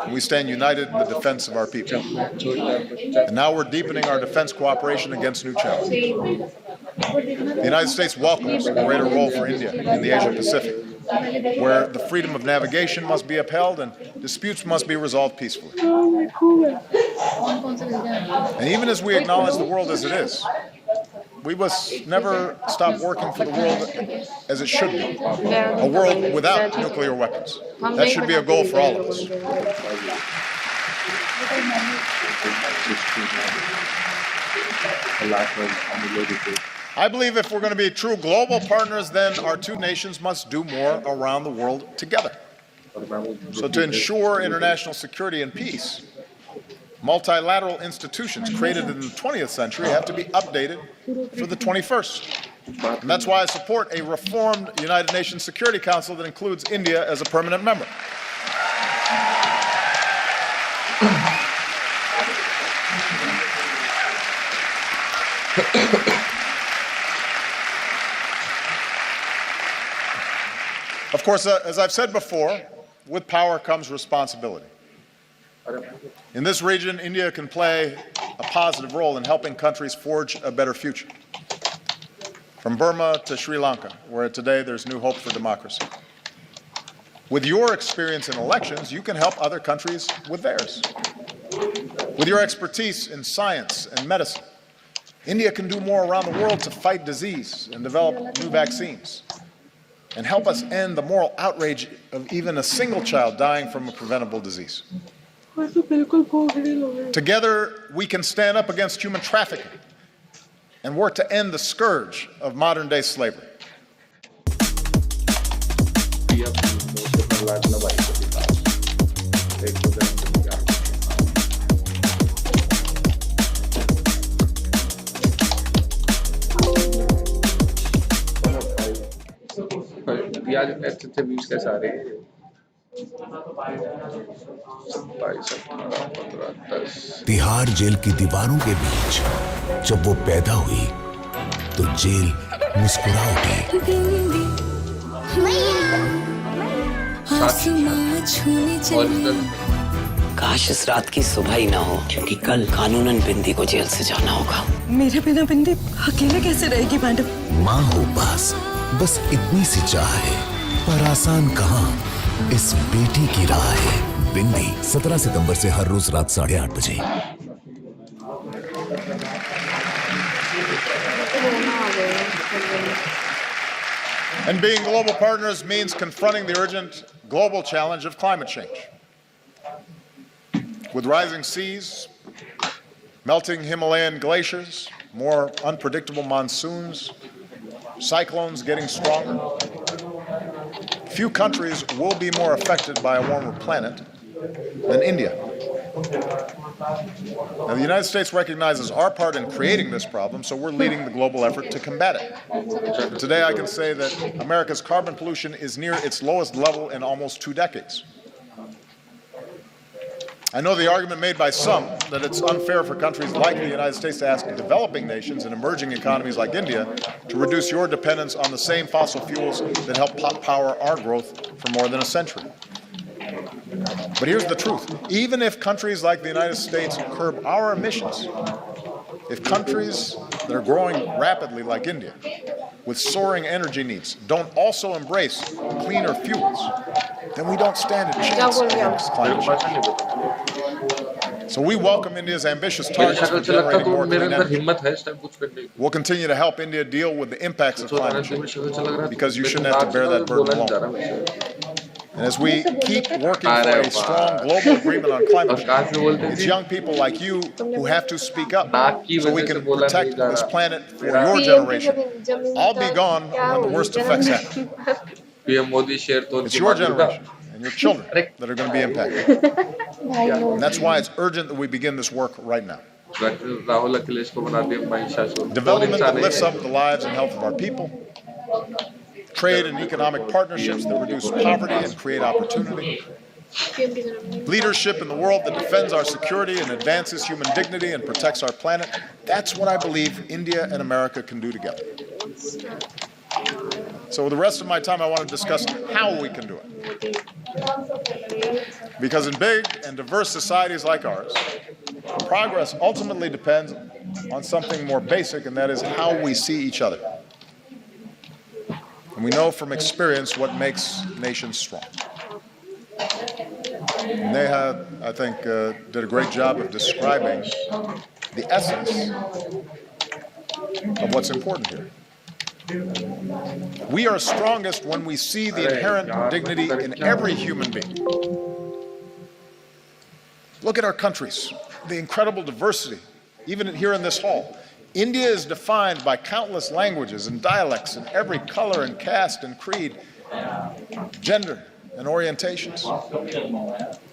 and we stand united in the defense of our people. And now we're deepening our defense cooperation against new challenges. The United States welcomes a greater role for India in the Asia-Pacific, where the freedom of navigation must be upheld and disputes must be resolved peacefully. And even as we acknowledge the world as it is, we must never stop working for the world as it should be, a world without nuclear weapons. That should be a goal for all of us. I believe if we're going to be true global partners, then our two nations must do more around the world together. So to ensure international security and peace, multilateral institutions created in the 20th century have to be updated for the 21st. And that's why I support a reformed United Nations Security Council that includes India as a permanent member. Of course, as I've said before, with power comes responsibility. In this region, India can play a positive role in helping countries forge a better future. From Burma to Sri Lanka, where today there's new hope for democracy. With your experience in elections, you can help other countries with theirs. With your expertise in science and medicine, India can do more around the world to fight disease and develop new vaccines, and help us end the moral outrage of even a single child dying from a preventable disease. Together, we can stand up against human trafficking and work to end the scourge of modern-day slavery. Tihar jail की दीवारों के बीच जब वो पैदा हुई तो jail मुस्कुरा उठी। काश इस रात की सुबह ही ना हो, क्योंकि कल कानूनन बिंदी को जेल से जाना होगा। मेरे बिना बिंदी अकेले कैसे रहेगी मैडम? माँ हो पास, बस इतनी सी चाह है, पर आसान कहाँ, इस बेटी की राह है। बिंदी 17 सितंबर से हर रोज रात 8:30 बजे। And being global partners means confronting the urgent global challenge of climate change. With rising seas, melting Himalayan glaciers, more unpredictable monsoons, cyclones getting stronger, few countries will be more affected by a warmer planet than India. Now, the United States recognizes our part in creating this problem, so we're leading the global effort to combat it. Today, I can say that America's carbon pollution is near its lowest level in almost 2 decades. I know the argument made by some that it's unfair for countries like the United States to ask developing nations and emerging economies like India to reduce your dependence on the same fossil fuels that help power our growth for more than a century. But here's the truth. Even if countries like the United States curb our emissions, if countries that are growing rapidly like India, with soaring energy needs, don't also embrace cleaner fuels, then we don't stand a chance against climate change. So we welcome India's ambitious targets for generating more clean energy. We'll continue to help India deal with the impacts of climate change, because you shouldn't have to bear that burden alone. And as we keep working for a strong global agreement on climate change, it's young people like you who have to speak up so we can protect this planet for your generation. I'll be gone when the worst effects happen. PM Modi share to It's your generation and your children that are going to be impacted. And that's why it's urgent that we begin this work right now. Development that lifts up the lives and health of our people. Trade and economic partnerships that reduce poverty and create opportunity. Leadership in the world that defends our security and advances human dignity and protects our planet. That's what I believe India and America can do together. So the rest of my time I want to discuss how we can do it. Because in big and diverse societies like ours, progress ultimately depends on something more basic, and that is how we see each other. And we know from experience what makes nations strong. Neha, I think, did a great job of describing the essence of what's important here. We are strongest when we see the inherent dignity in every human being. Look at our countries, the incredible diversity, even here in this hall. India is defined by countless languages and dialects in every color and caste and creed, gender and orientations.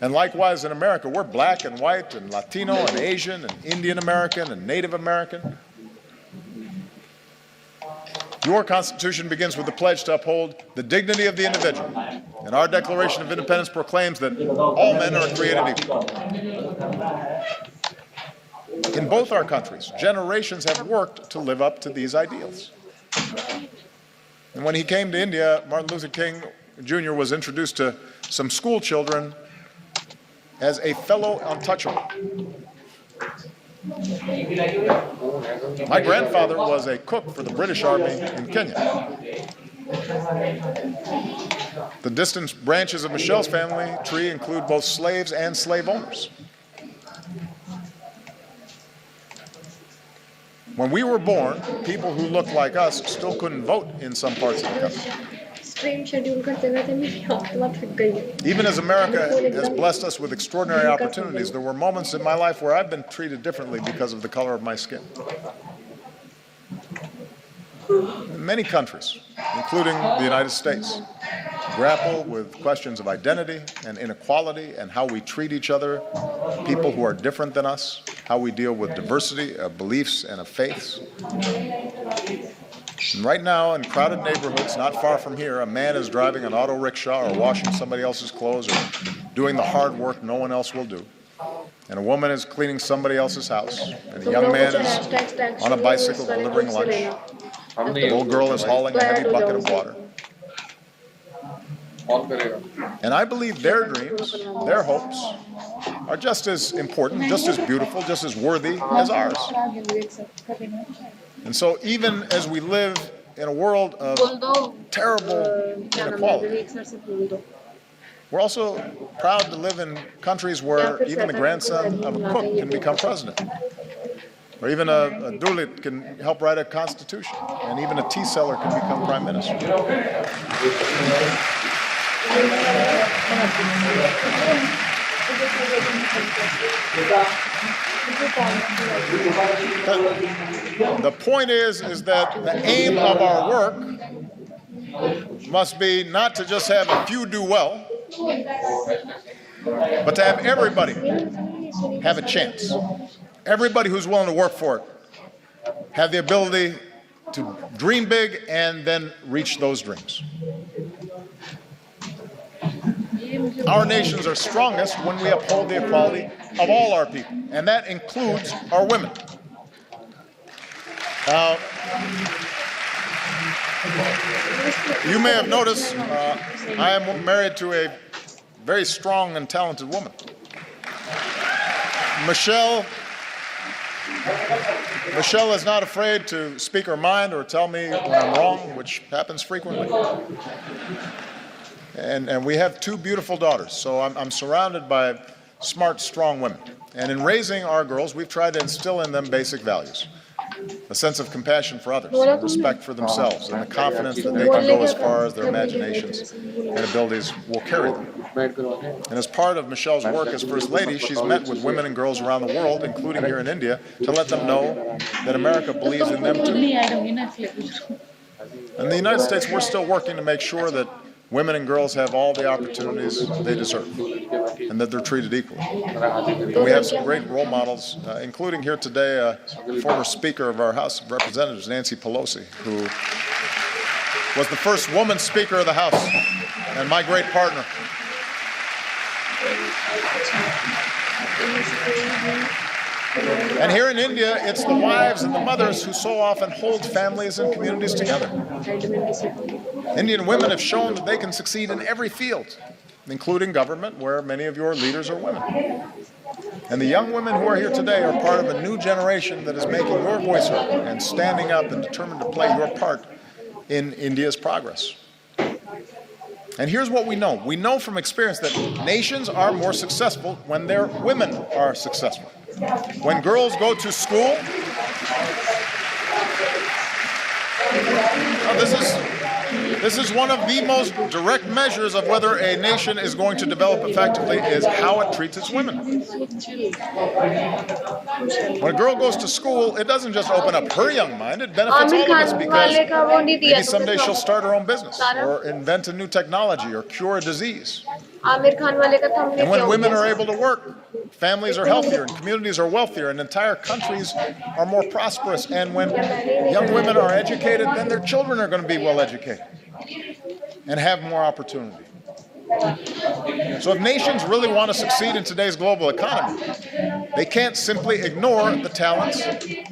And likewise in America, we're black and white and Latino and Asian and Indian American and Native American. Your Constitution begins with the pledge to uphold the dignity of the individual. And our Declaration of Independence proclaims that all men are created equal. In both our countries, generations have worked to live up to these ideals. And when he came to India, Martin Luther King Jr. was introduced to some school children as a fellow untouchable. My grandfather was a cook for the British Army in Kenya. The distant branches of Michelle's family tree include both slaves and slave owners. When we were born, people who looked like us still couldn't vote in some parts of the country. Even as America has blessed us with extraordinary opportunities, there were moments in my life where I've been treated differently because of the color of my skin. Many countries, including the United States, grapple with questions of identity and inequality and how we treat each other, people who are different than us, how we deal with diversity of beliefs and of faiths. And right now, in crowded neighborhoods not far from here, a man is driving an auto rickshaw or washing somebody else's clothes or doing the hard work no one else will do. And a woman is cleaning somebody else's house. And a young man is on a bicycle delivering lunch. The little girl is hauling a heavy bucket of water. And I believe their dreams, their hopes, are just as important, just as beautiful, just as worthy as ours. And so even as we live in a world of terrible inequality, we're also proud to live in countries where even the grandson of a cook can become president. Or even a dulit can help write a constitution. And even a tea seller can become prime minister. The point is that the aim of our work must be not to just have a few do well, but to have everybody have a chance. Everybody who's willing to work for it have the ability to dream big and then reach those dreams. Our nations are strongest when we uphold the equality of all our people, and that includes our women. Now, you may have noticed I am married to a very strong and talented woman. Michelle is not afraid to speak her mind or tell me when I'm wrong, which happens frequently. And we have two beautiful daughters, so I'm surrounded by smart, strong women. And in raising our girls, we've tried to instill in them basic values. a sense of compassion for others, and respect for themselves, and the confidence that they can go as far as their imaginations and abilities will carry them. And as part of Michelle's work as First Lady, she's met with women and girls around the world, including here in India, to let them know that America believes in them too. In the United States, we're still working to make sure that women and girls have all the opportunities they deserve and that they're treated equally. And we have some great role models, including here today a former Speaker of our House of Representatives, Nancy Pelosi, who was the first woman Speaker of the House and my great partner. And here in India, it's the wives and the mothers who so often hold families and communities together. Indian women have shown that they can succeed in every field, including government, where many of your leaders are women. And the young women who are here today are part of a new generation that is making your voice heard and standing up and determined to play your part in India's progress. And here's what we know. We know from experience that nations are more successful when their women are successful. When girls go to school, this is one of the most direct measures of whether a nation is going to develop effectively is how it treats its women. When a girl goes to school, it doesn't just open up her young mind, it benefits all of us because maybe someday she'll start her own business or invent a new technology or cure a disease. And when women are able to work, families are healthier and communities are wealthier and entire countries are more prosperous. And when young women are educated, then their children are going to be well educated and have more opportunity. So if nations really want to succeed in today's global economy, they can't simply ignore the talents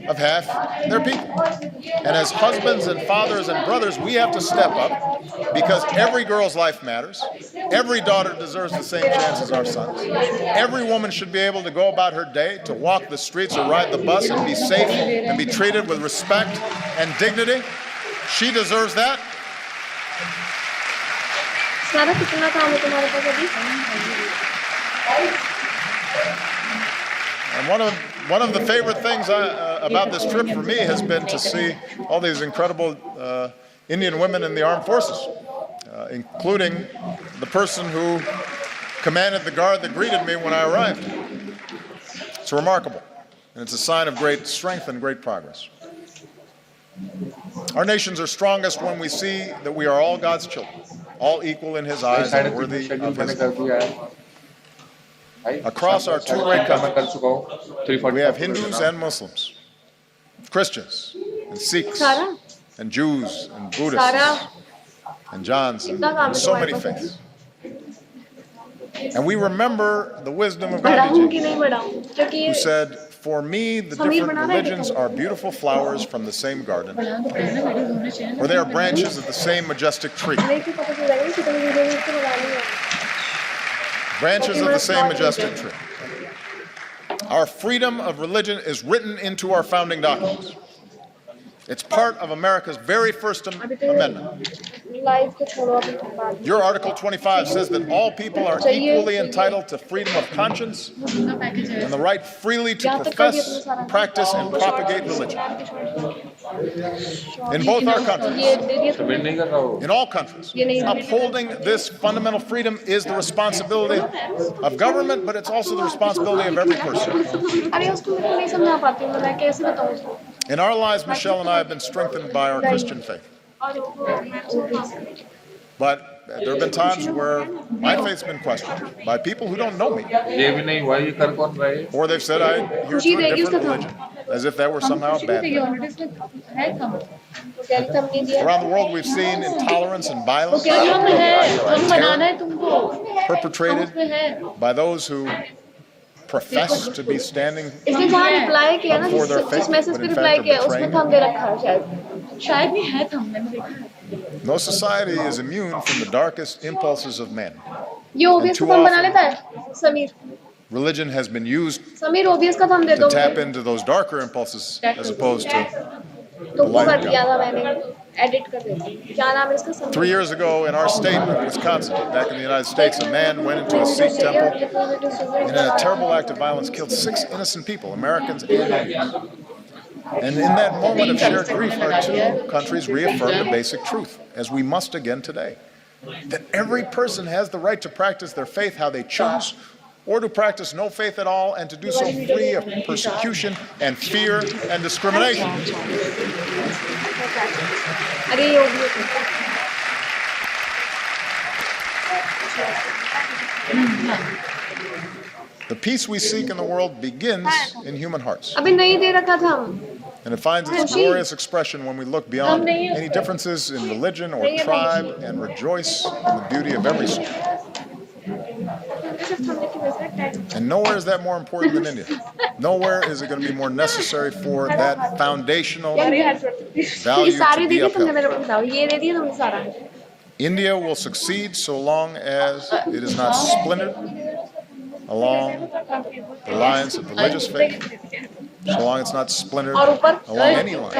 of half their people. And as husbands and fathers and brothers, we have to step up because every girl's life matters. Every daughter deserves the same chance as our sons. Every woman should be able to go about her day, to walk the streets or ride the bus and be safe and be treated with respect and dignity. She deserves that. सारा कितना काम है तुम्हारे पास अभी? And one of the favorite things about this trip for me has been to see all these incredible Indian women in the armed forces, including the person who commanded the guard that greeted me when I arrived. It's remarkable, and it's a sign of great strength and great progress. Our nations are strongest when we see that we are all God's children, all equal in His eyes and worthy of His love. Across our two great countries, we have Hindus and Muslims, Christians and Sikhs and Jews and Buddhists and Jains and so many faiths. And we remember the wisdom of Gandhi, who said, "For me, the different religions are beautiful flowers from the same garden, or they are branches of the same majestic tree." Branches of the same majestic tree. Our freedom of religion is written into our founding documents. It's part of America's very first amendment. Your Article 25 says that all people are equally entitled to freedom of conscience and the right freely to profess, practice, and propagate religion. In both our countries, in all countries, upholding this fundamental freedom is the responsibility of government, but it's also the responsibility of every person. In our lives, Michelle and I have been strengthened by our Christian faith. But there have been times where my faith's been questioned by people who don't know me. Or they've said I adhere to a different religion, as if that were somehow a bad thing. Around the world, we've seen intolerance and violence perpetrated by those who profess to be standing for their faith, but in fact are betraying. No society is immune from the darkest impulses of man. And too often, religion has been used to tap into those darker impulses as opposed to the light of God. 3 years ago in our state of Wisconsin, back in the United States, a man went into a Sikh temple and in a terrible act of violence killed 6 innocent people, Americans and Indians. And in that moment of shared grief, our two countries reaffirmed a basic truth, as we must again today, that every person has the right to practice their faith how they choose, or to practice no faith at all, and to do so free of persecution and fear and discrimination. The peace we seek in the world begins in human hearts. And it finds its glorious expression when we look beyond any differences in religion or tribe and rejoice in the beauty of every soul. And nowhere is that more important than India. Nowhere is it going to be more necessary for that foundational value to be upheld. India will succeed so long as it is not splintered along the lines of religious faith, so long it's not splintered along any lines,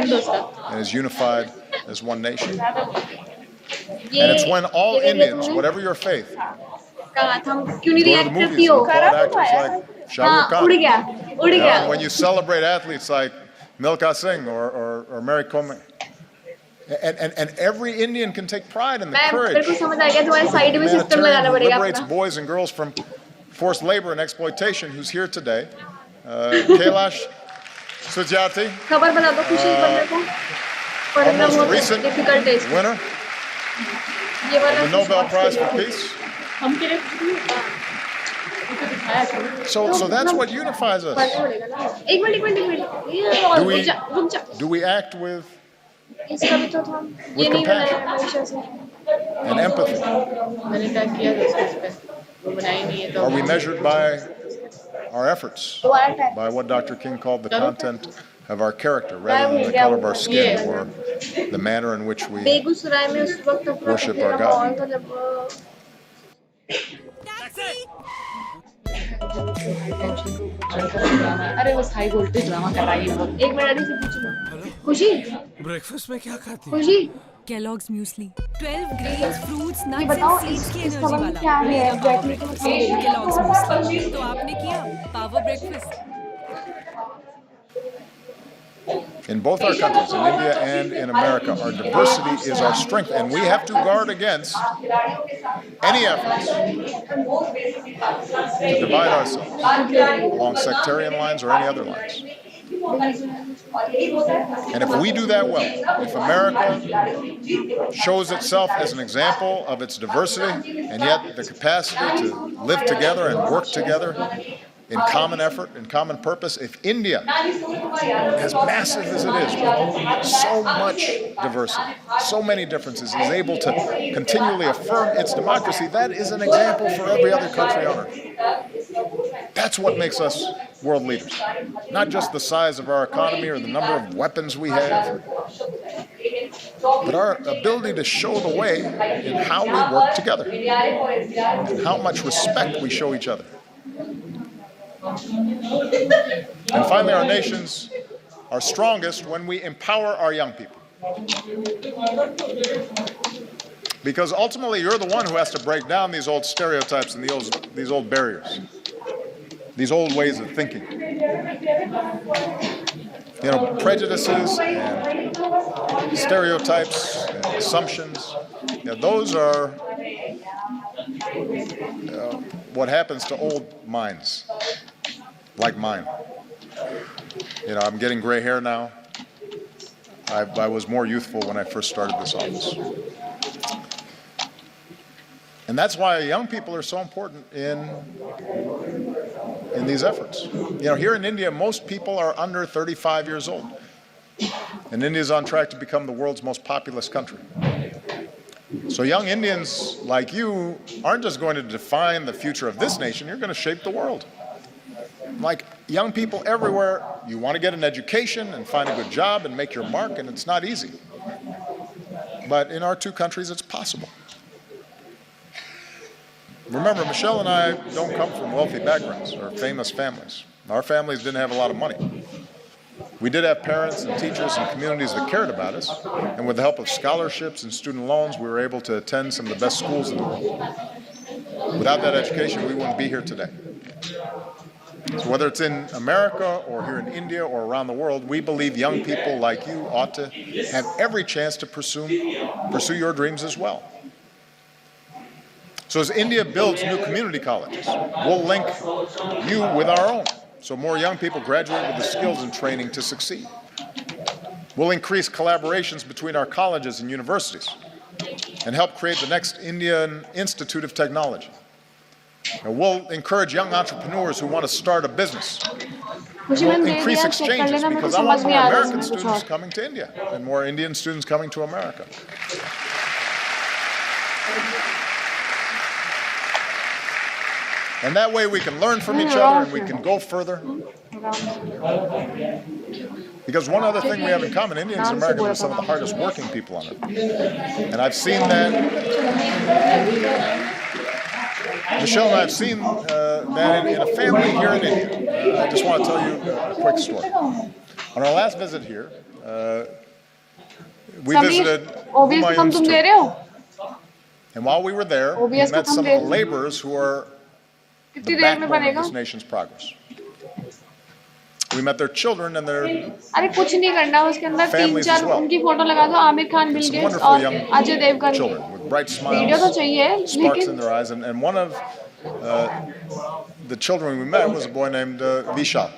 and is unified as one nation. And it's when all Indians, whatever your faith, go to the movies and applaud actors like Shah Rukh Khan. And when you celebrate athletes like Milkha Singh or Mary Kom. And every Indian can take pride in the courage of the man who liberates boys and girls from forced labor and exploitation, who's here today, Kailash Satyarthi, our most recent winner of the Nobel Prize for Peace. So that's what unifies us. Do we act with compassion and empathy? Are we measured by our efforts, by what Dr. King called the content of our character, rather than the color of our skin or the manner in which we worship our God? अरे बस high voltage drama कर रही है। एक minute से पूछूंगा। खुशी breakfast में क्या खाती खुशी Kellogg's muesli 12 grains fruits nuts and seeds की एनर्जी वाला क्या है Kellogg's muesli तो आपने किया power breakfast. In both our countries, in India and in America, our diversity is our strength, and we have to guard against any efforts to divide ourselves along sectarian lines or any other lines. And if we do that well, if America shows itself as an example of its diversity and yet the capacity to live together and work together in common effort, in common purpose, if India, as massive as it is, with so much diversity, so many differences, is able to continually affirm its democracy, that is an example for every other country on earth. That's what makes us world leaders. Not just the size of our economy or the number of weapons we have, but our ability to show the way in how we work together and how much respect we show each other. And finally, our nations are strongest when we empower our young people. Because ultimately, you're the one who has to break down these old stereotypes and these old barriers, these old ways of thinking. You know, prejudices and stereotypes and assumptions, those are what happens to old minds. Like mine. You know, I'm getting gray hair now. I was more youthful when I first started this office. And that's why young people are so important in these efforts. You know, here in India, most people are under 35 years old. And India is on track to become the world's most populous country. So young Indians like you aren't just going to define the future of this nation, you're going to shape the world. Like young people everywhere, you want to get an education and find a good job and make your mark, and it's not easy. But in our two countries, it's possible. Remember, Michelle and I don't come from wealthy backgrounds or famous families. Our families didn't have a lot of money. We did have parents and teachers and communities that cared about us, and with the help of scholarships and student loans, we were able to attend some of the best schools in the world. Without that education, we wouldn't be here today. So whether it's in America or here in India or around the world, we believe young people like you ought to have every chance to pursue your dreams as well. So as India builds new community colleges, we'll link you with our own, so more young people graduate with the skills and training to succeed. We'll increase collaborations between our colleges and universities and help create the next Indian Institute of Technology. And we'll encourage young entrepreneurs who want to start a business. And we'll increase exchanges because I want more American students coming to India and more Indian students coming to America. And that way we can learn from each other and we can go further. Because one other thing we have in common, Indians and Americans are some of the hardest working people on earth. And I've seen that. Michelle and I have seen that in a family here in India. I just want to tell you a quick story. On our last visit here, we visited Humayun's tomb. And while we were there, we met some of the laborers who are the backbone of this nation's progress. We met their children and their families as well. Some wonderful young children with bright smiles, sparks in their eyes. And one of the children we met was a boy named Vishal.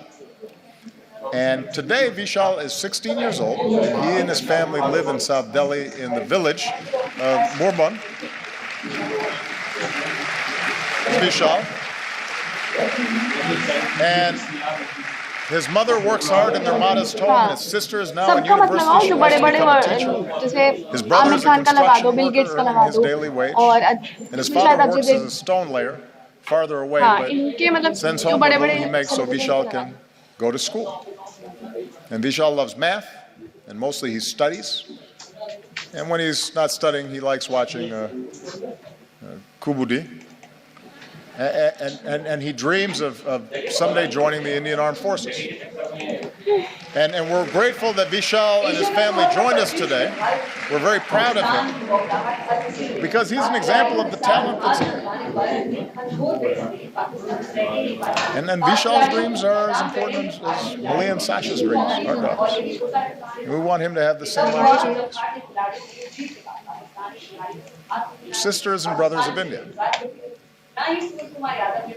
And today Vishal is 16 years old. And he and his family live in South Delhi in the village of Murband. Vishal. And his mother works hard in their modest home, and his sister is now in university. She wants to become a teacher. His brother is a construction worker earning his daily wage. And his father works as a stone layer farther away, but sends home what little he makes so Vishal can go to school. And Vishal loves math, and mostly he studies. And when he's not studying, he likes watching Kubudi. And he dreams of someday joining the Indian Armed Forces. And we're grateful that Vishal and his family joined us today. We're very proud of him because he's an example of the talent that's here. And then Vishal's dreams are as important as Malia and Sasha's dreams, our daughters. And we want him to have the same opportunities. Sisters and brothers of India.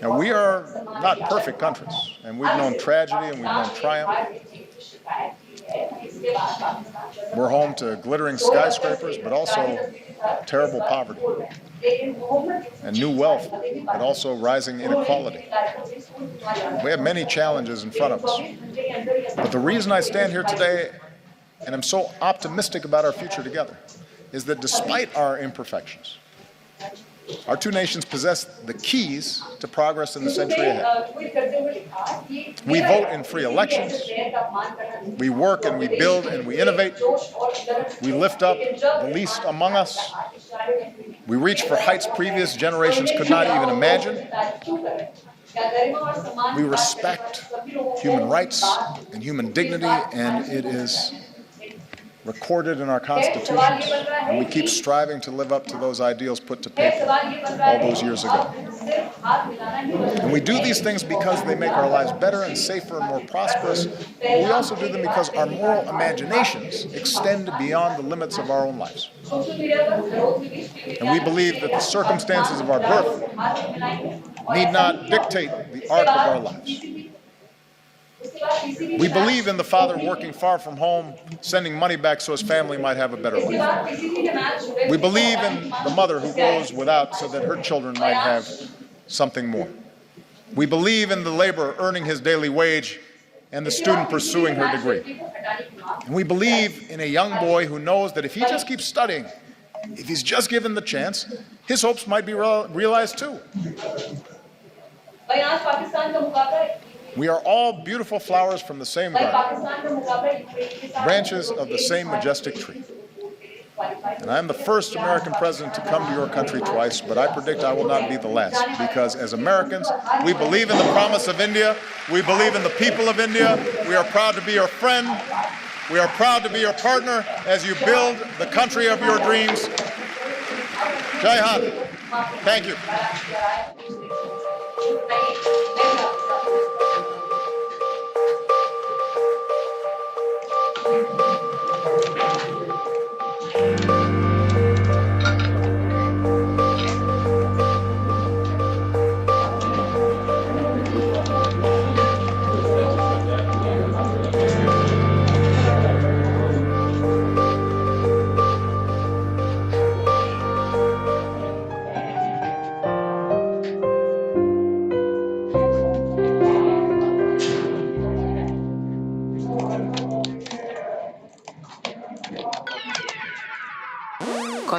Now, we are not perfect countries, and we've known tragedy and we've known triumph. We're home to glittering skyscrapers, but also terrible poverty, and new wealth, but also rising inequality. We have many challenges in front of us. But the reason I stand here today, and I'm so optimistic about our future together, is that despite our imperfections, our two nations possess the keys to progress in the century ahead. We vote in free elections. We work and we build and we innovate. We lift up the least among us. We reach for heights previous generations could not even imagine. We respect human rights and human dignity, and it is recorded in our constitutions, and we keep striving to live up to those ideals put to paper all those years ago. And we do these things because they make our lives better and safer and more prosperous, but we also do them because our moral imaginations extend beyond the limits of our own lives. And we believe that the circumstances of our birth need not dictate the arc of our lives. We believe in the father working far from home, sending money back so his family might have a better life. We believe in the mother who goes without so that her children might have something more. We believe in the laborer earning his daily wage and the student pursuing her degree. And we believe in a young boy who knows that if he just keeps studying, if he's just given the chance, his hopes might be realized too. We are all beautiful flowers from the same garden, branches of the same majestic tree. And I'm the first American president to come to your country twice, but I predict I will not be the last, because as Americans, we believe in the promise of India. We believe in the people of India. We are proud to be your friend. We are proud to be your partner as you build the country of your dreams. Jai Hind. Thank you.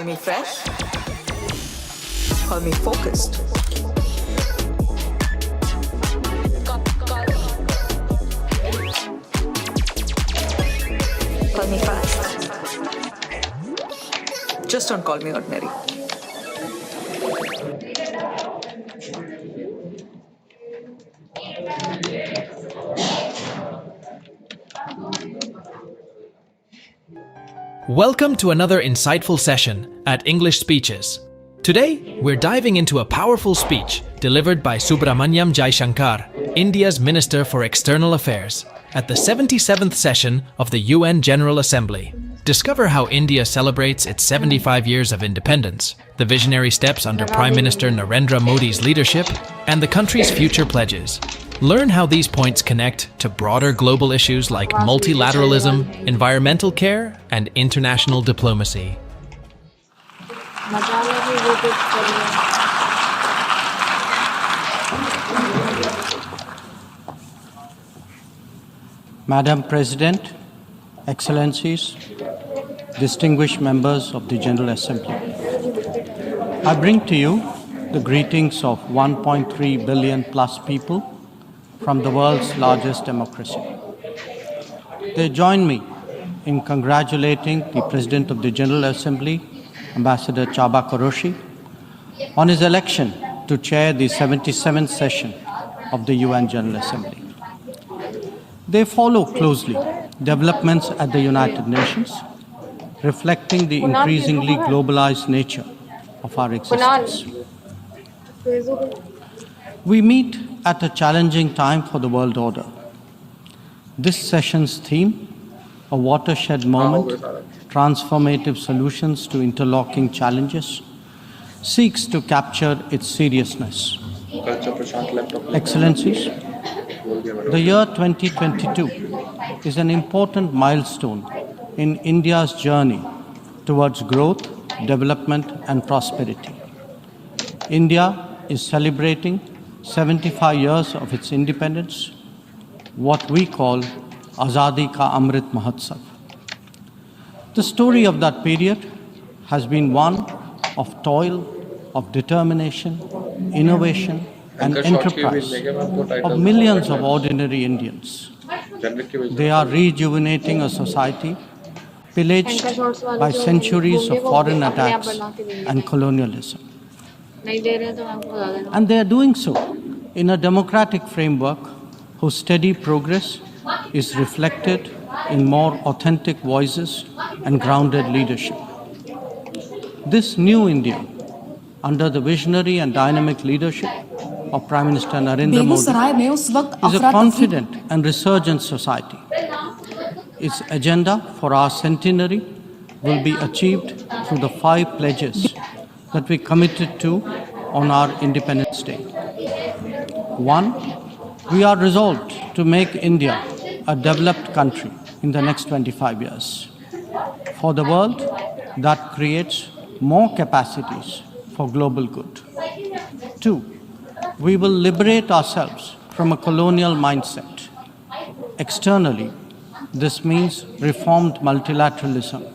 Call me fresh. Call me focused. Call me fast. Just don't call me ordinary. Welcome to another insightful session at English Speeches. Today, we're diving into a powerful speech delivered by Subramanyam Jaishankar, India's Minister for External Affairs, at the 77th session of the UN General Assembly. Discover how India celebrates its 75 years of independence, the visionary steps under Prime Minister Narendra Modi's leadership, and the country's future pledges. Learn how these points connect to broader global issues like multilateralism, environmental care, and international diplomacy. Madam President, Excellencies, distinguished members of the General Assembly, I bring to you the greetings of 1.3 billion plus people from the world's largest democracy. They join me in congratulating the President of the General Assembly, Ambassador Csaba Kőrösi, on his election to chair the 77th session of the UN General Assembly. They follow closely developments at the United Nations, reflecting the increasingly globalized nature of our existence. We meet at a challenging time for the world order. This session's theme, a watershed moment, transformative solutions to interlocking challenges, seeks to capture its seriousness. Excellencies, the year 2022 is an important milestone in India's journey towards growth, development, and prosperity. India is celebrating 75 years of its independence, what we call Azadi Ka Amrit Mahotsav. The story of that period has been one of toil, of determination, innovation, and enterprise of millions of ordinary Indians. They are rejuvenating a society pillaged by centuries of foreign attacks and colonialism. And they are doing so in a democratic framework whose steady progress is reflected in more authentic voices and grounded leadership. This new India, under the visionary and dynamic leadership of Prime Minister Narendra Modi, is a confident and resurgent society. Its agenda for our centenary will be achieved through the 5 pledges that we committed to on our Independence Day. 1, we are resolved to make India a developed country in the next 25 years. For the world, that creates more capacities for global good. 2, we will liberate ourselves from a colonial mindset. Externally, this means reformed multilateralism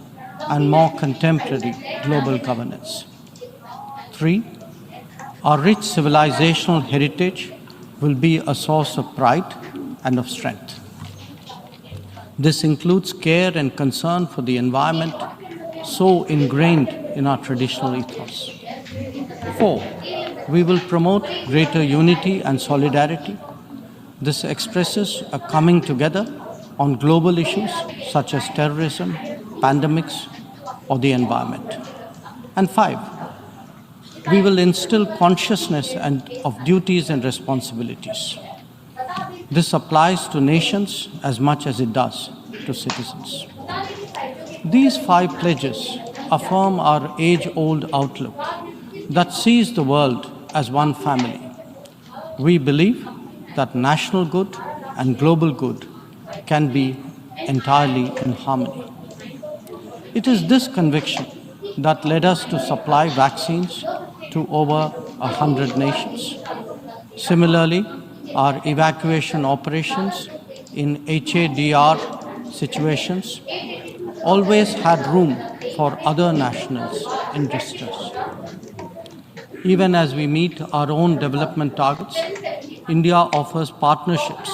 and more contemporary global governance. 3, our rich civilizational heritage will be a source of pride and of strength. This includes care and concern for the environment, so ingrained in our traditional ethos. 4, we will promote greater unity and solidarity. This expresses a coming together on global issues such as terrorism, pandemics, or the environment. And 5, we will instill consciousness of duties and responsibilities. This applies to nations as much as it does to citizens. These 5 pledges affirm our age-old outlook that sees the world as one family. We believe that national good and global good can be entirely in harmony. It is this conviction that led us to supply vaccines to over 100 nations. Similarly, our evacuation operations in HADR situations always had room for other nationals in distress. Even as we meet our own development targets, India offers partnerships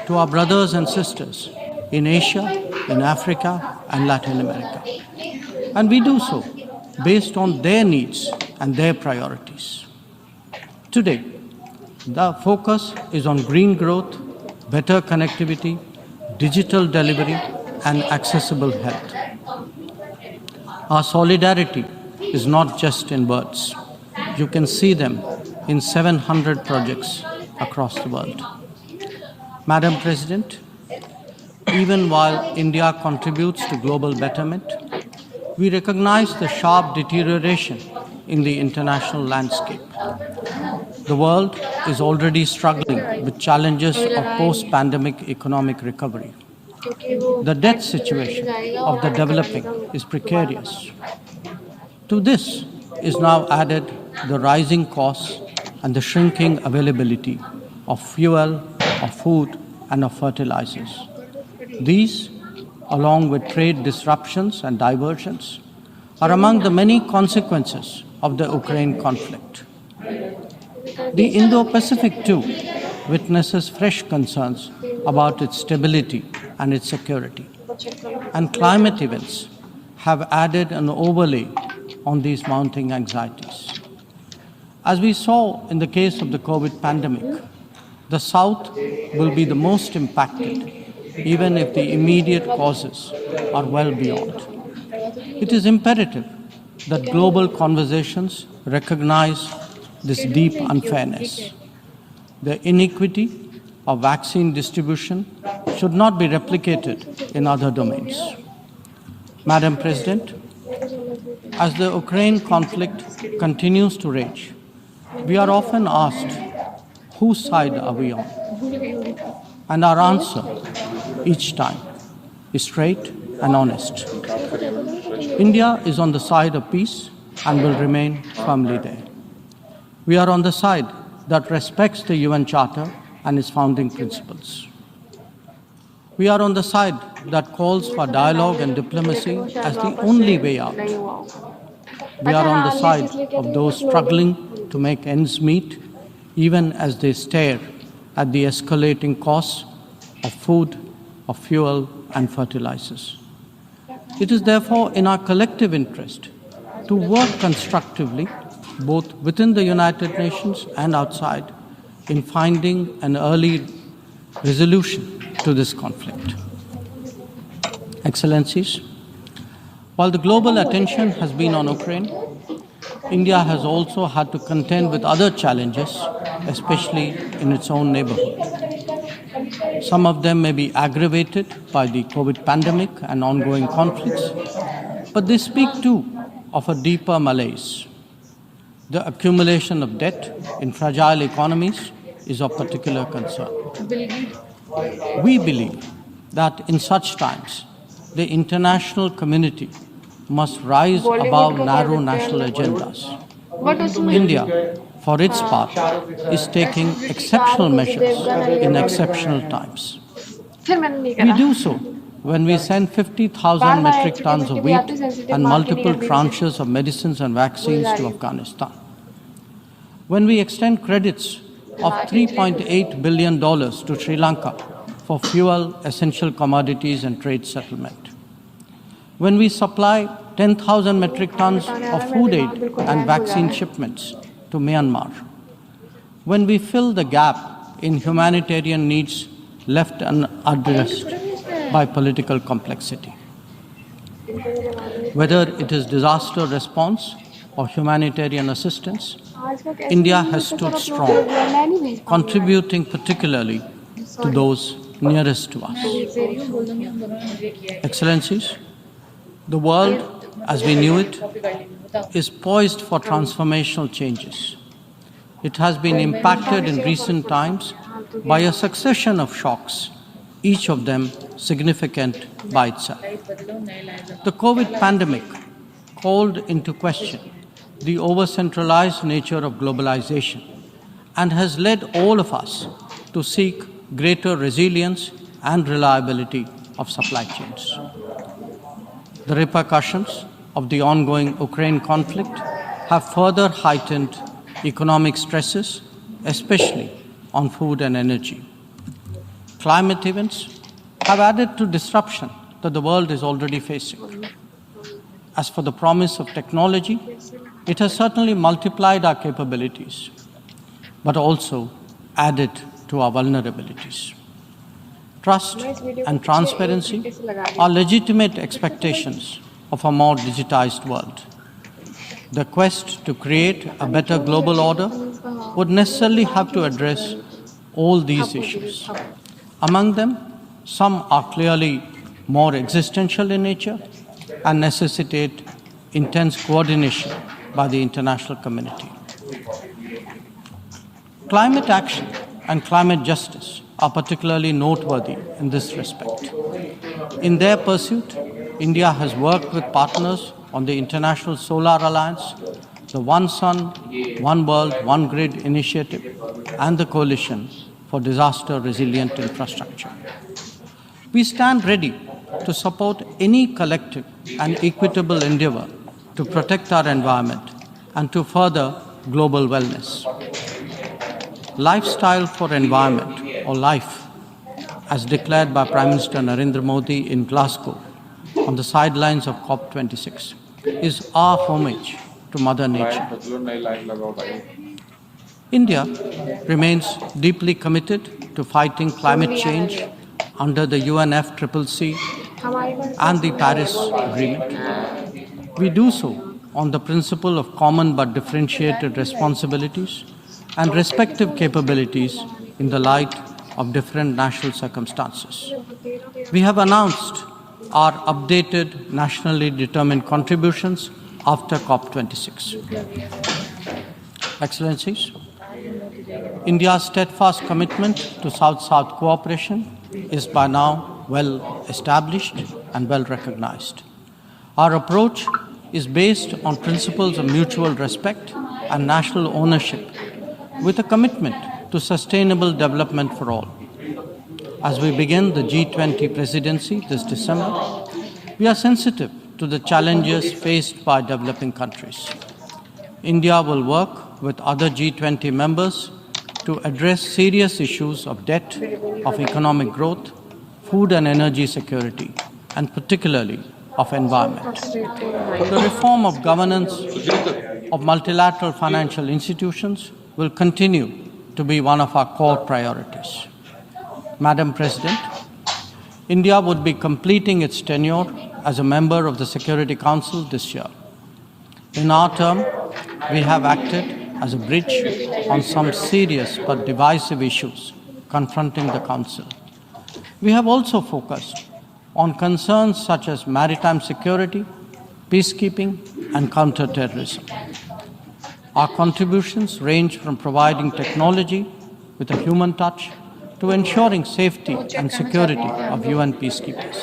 to our brothers and sisters in Asia, in Africa, and Latin America. And we do so based on their needs and their priorities. Today, the focus is on green growth, better connectivity, digital delivery, and accessible health. Our solidarity is not just in words. You can see them in 700 projects across the world. Madam President, even while India contributes to global betterment, we recognize the sharp deterioration in the international landscape. The world is already struggling with challenges of post-pandemic economic recovery. The debt situation of the developing is precarious. To this is now added the rising costs and the shrinking availability of fuel, of food, and of fertilizers. These, along with trade disruptions and diversions, are among the many consequences of the Ukraine conflict. The Indo-Pacific, too, witnesses fresh concerns about its stability and its security. And climate events have added an overlay on these mounting anxieties. As we saw in the case of the COVID pandemic, the South will be the most impacted, even if the immediate causes are well beyond. It is imperative that global conversations recognize this deep unfairness. The inequity of vaccine distribution should not be replicated in other domains. Madam President, as the Ukraine conflict continues to rage, we are often asked, whose side are we on? And our answer each time is straight and honest. India is on the side of peace and will remain firmly there. We are on the side that respects the UN Charter and its founding principles. We are on the side that calls for dialogue and diplomacy as the only way out. We are on the side of those struggling to make ends meet, even as they stare at the escalating costs of food, of fuel, and fertilizers. It is therefore in our collective interest to work constructively, both within the United Nations and outside, in finding an early resolution to this conflict. Excellencies, while the global attention has been on Ukraine, India has also had to contend with other challenges, especially in its own neighborhood. Some of them may be aggravated by the COVID pandemic and ongoing conflicts, but they speak too of a deeper malaise. The accumulation of debt in fragile economies is of particular concern. We believe that in such times, the international community must rise above narrow national agendas. India, for its part, is taking exceptional measures in exceptional times. We do so when we send 50,000 metric tons of wheat and multiple tranches of medicines and vaccines to Afghanistan. When we extend credits of $3.8 billion to Sri Lanka for fuel, essential commodities, and trade settlement. When we supply 10,000 metric tons of food aid and vaccine shipments to Myanmar. When we fill the gap in humanitarian needs left unaddressed by political complexity. Whether it is disaster response or humanitarian assistance, India has stood strong, contributing particularly to those nearest to us. Excellencies, the world as we knew it is poised for transformational changes. It has been impacted in recent times by a succession of shocks, each of them significant by itself. The COVID pandemic called into question the over-centralized nature of globalization and has led all of us to seek greater resilience and reliability of supply chains. The repercussions of the ongoing Ukraine conflict have further heightened economic stresses, especially on food and energy. Climate events have added to disruption that the world is already facing. As for the promise of technology, it has certainly multiplied our capabilities, but also added to our vulnerabilities. Trust and transparency are legitimate expectations of a more digitized world. The quest to create a better global order would necessarily have to address all these issues. Among them, some are clearly more existential in nature and necessitate intense coordination by the international community. Climate action and climate justice are particularly noteworthy in this respect. In their pursuit, India has worked with partners on the International Solar Alliance, the One Sun, One World, One Grid initiative, and the Coalition for Disaster Resilient Infrastructure. We stand ready to support any collective and equitable endeavor to protect our environment and to further global wellness. Lifestyle for environment, or LIFE, as declared by Prime Minister Narendra Modi in Glasgow on the sidelines of COP26, is our homage to Mother Nature. India remains deeply committed to fighting climate change under the UNFCCC and the Paris Agreement. We do so on the principle of common but differentiated responsibilities and respective capabilities in the light of different national circumstances. We have announced our updated nationally determined contributions after COP26. Excellencies, India's steadfast commitment to South-South cooperation is by now well established and well recognized. Our approach is based on principles of mutual respect and national ownership, with a commitment to sustainable development for all. As we begin the G20 presidency this December, we are sensitive to the challenges faced by developing countries. India will work with other G20 members to address serious issues of debt, of economic growth, food and energy security, and particularly of environment. The reform of governance of multilateral financial institutions will continue to be one of our core priorities. Madam President, India would be completing its tenure as a member of the Security Council this year. In our term, we have acted as a bridge on some serious but divisive issues confronting the Council. We have also focused on concerns such as maritime security, peacekeeping, and counter-terrorism. Our contributions range from providing technology with a human touch to ensuring safety and security of UN peacekeepers.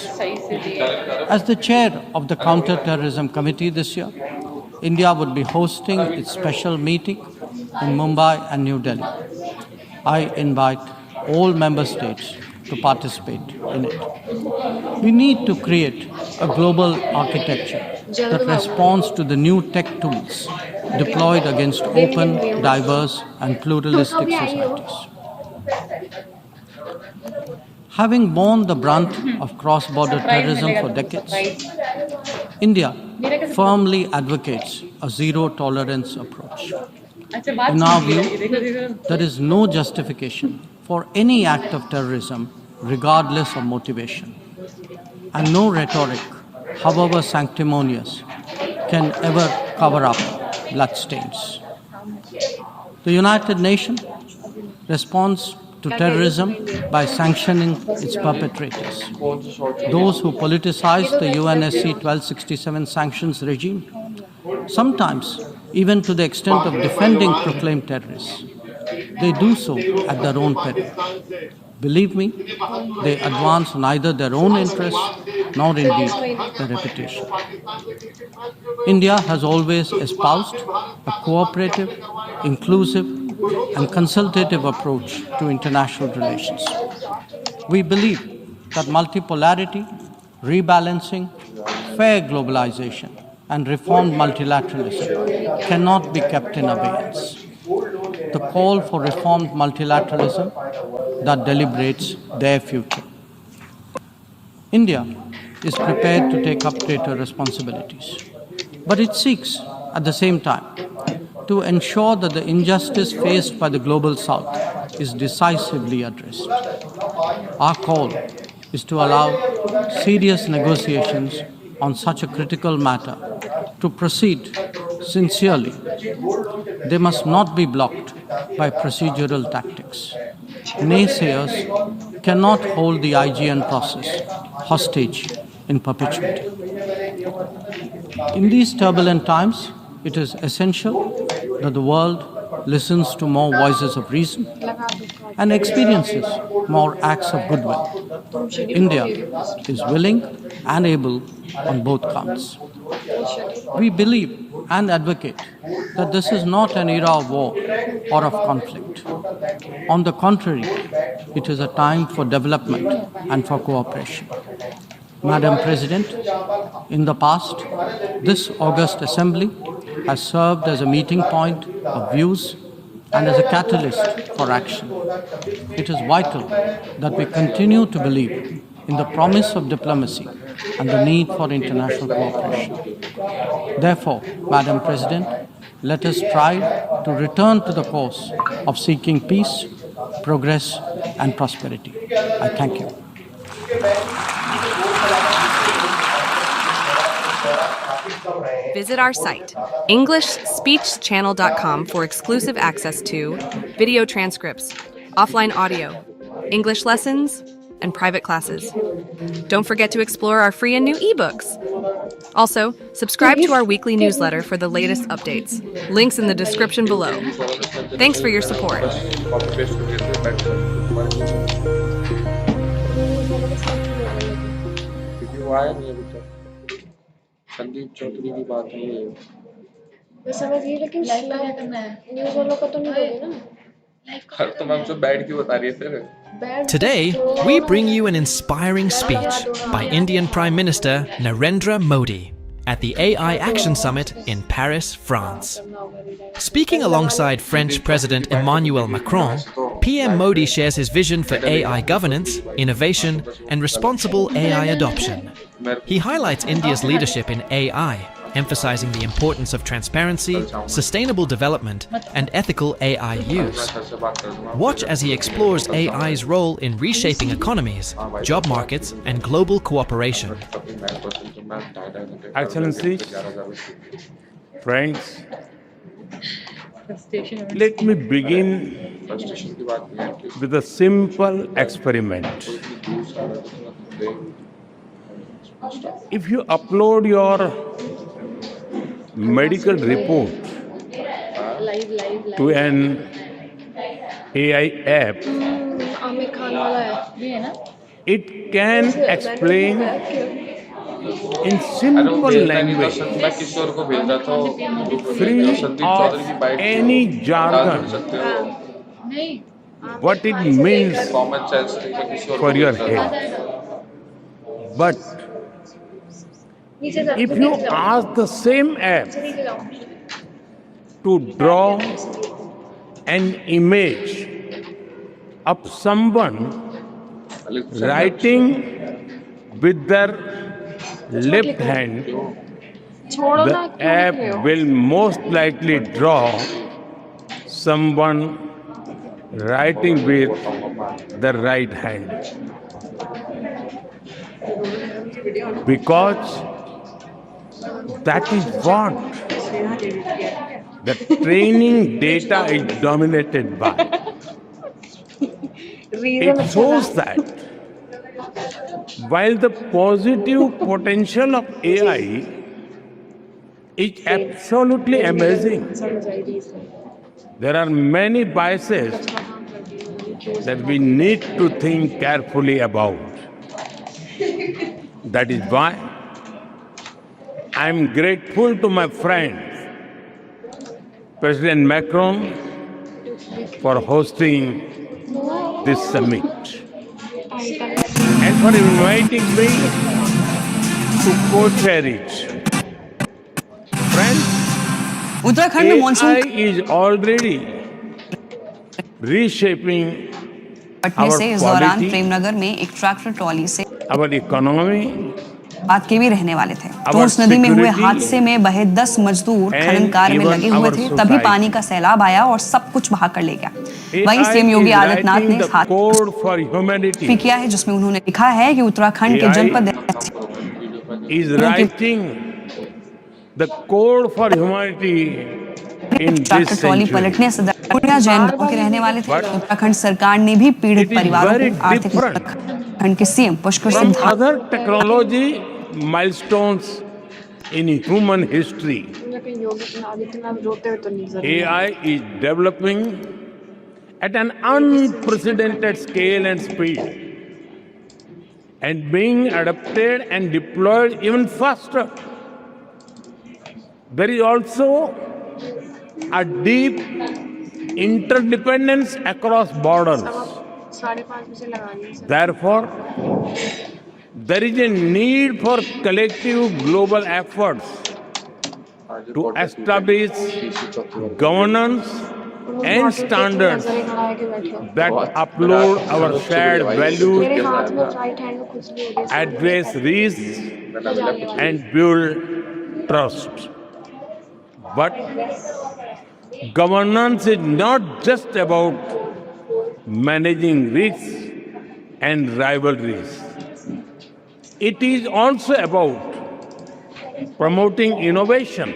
As the chair of the Counter-Terrorism Committee this year, India would be hosting its special meeting in Mumbai and New Delhi. I invite all member states to participate in it. We need to create a global architecture that responds to the new tech tools deployed against open, diverse, and pluralistic societies. Having borne the brunt of cross-border terrorism for decades, India firmly advocates a zero-tolerance approach. In our view, there is no justification for any act of terrorism regardless of motivation, and no rhetoric, however sanctimonious, can ever cover up bloodstains. The United Nations responds to terrorism by sanctioning its perpetrators. Those who politicize the UNSC 1267 sanctions regime, sometimes even to the extent of defending proclaimed terrorists, they do so at their own peril. Believe me, they advance neither their own interests nor indeed their reputation. India has always espoused a cooperative, inclusive, and consultative approach to international relations. We believe that multipolarity, rebalancing, fair globalization, and reformed multilateralism cannot be kept in abeyance. The call for reformed multilateralism that deliberates their future. India is prepared to take up greater responsibilities, but it seeks, at the same time, to ensure that the injustice faced by the Global South is decisively addressed. Our call is to allow serious negotiations on such a critical matter to proceed sincerely. They must not be blocked by procedural tactics. Naysayers cannot hold the IGN process hostage in perpetuity. In these turbulent times, it is essential that the world listens to more voices of reason and experiences more acts of goodwill. India is willing and able on both counts. We believe and advocate that this is not an era of war or of conflict. On the contrary, it is a time for development and for cooperation. Madam President, in the past, this august assembly has served as a meeting point of views and as a catalyst for action. It is vital that we continue to believe in the promise of diplomacy and the need for international cooperation. Therefore, Madam President, let us strive to return to the course of seeking peace, progress, and prosperity. I thank you. Visit our site, EnglishSpeechChannel.com, for exclusive access to video transcripts, offline audio, English lessons, and private classes. Don't forget to explore our free and new ebooks. Also, subscribe to our weekly newsletter for the latest updates. Links in the description below. Thanks for your support. Sandeep Chaudhary की बात है ये। मैं समझ गई, लेकिन news वालों का तो नहीं होगा ना? हर तो मैम सब बैठ क्यों बता रही है फिर? Today, we bring you an inspiring speech by Indian Prime Minister Narendra Modi at the AI Action Summit in Paris, France. Speaking alongside French President Emmanuel Macron, PM Modi shares his vision for AI governance, innovation, and responsible AI adoption. He highlights India's leadership in AI, emphasizing the importance of transparency, sustainable development, and ethical AI use. Watch as he explores AI's role in reshaping economies, job markets, and global cooperation. Excellencies, friends, let me begin with a simple experiment. If you upload your medical report to an AI app, it can explain in simple language, free of any jargon, what it means for your health. But if you ask the same app to draw an image of someone writing with their left hand, the app will most likely draw someone writing with the right hand. Because that is what the training data is dominated by. It shows that while the positive potential of AI is absolutely amazing, there are many biases that we need to think carefully about. That is why I am grateful to my friend, President Macron, for hosting this summit and for inviting me to co-chair it. Uttarakhand में monsoon is already reshaping पटने our से इस दौरान polity, Premnagar में एक tractor trolley से our economy, बात के भी रहने वाले थे। तो our उस नदी में हुए security, हादसे में बहे 10 मजदूर and खनन कार्य में even लगे हुए our थे, तभी society. पानी का सैलाब आया और सब कुछ बहा कर ले गया। वहीं AI CM Yogi is Adityanath ने writing इस the हादसे code for humanity. भी किया है, जिसमें उन्होंने लिखा है कि उत्तराखंड के AI जनपद is writing the code for humanity in this tractor trolley century. पलटने से पूर्णिया जैन गांव के रहने वाले थे। उत्तराखंड सरकार ने भी पीड़ित परिवारों very को आर्थिक मदद उत्तराखंड के CM Pushkar From Singh other technology milestones in human history, AI is developing at an unprecedented scale and speed, and being adapted and deployed even faster. There is also a deep interdependence across borders. Therefore, there is a need for collective global efforts to establish governance and standards that uphold our shared values, address risks, and build trust. But governance is not just about managing risks and rivalries. It is also about promoting innovation,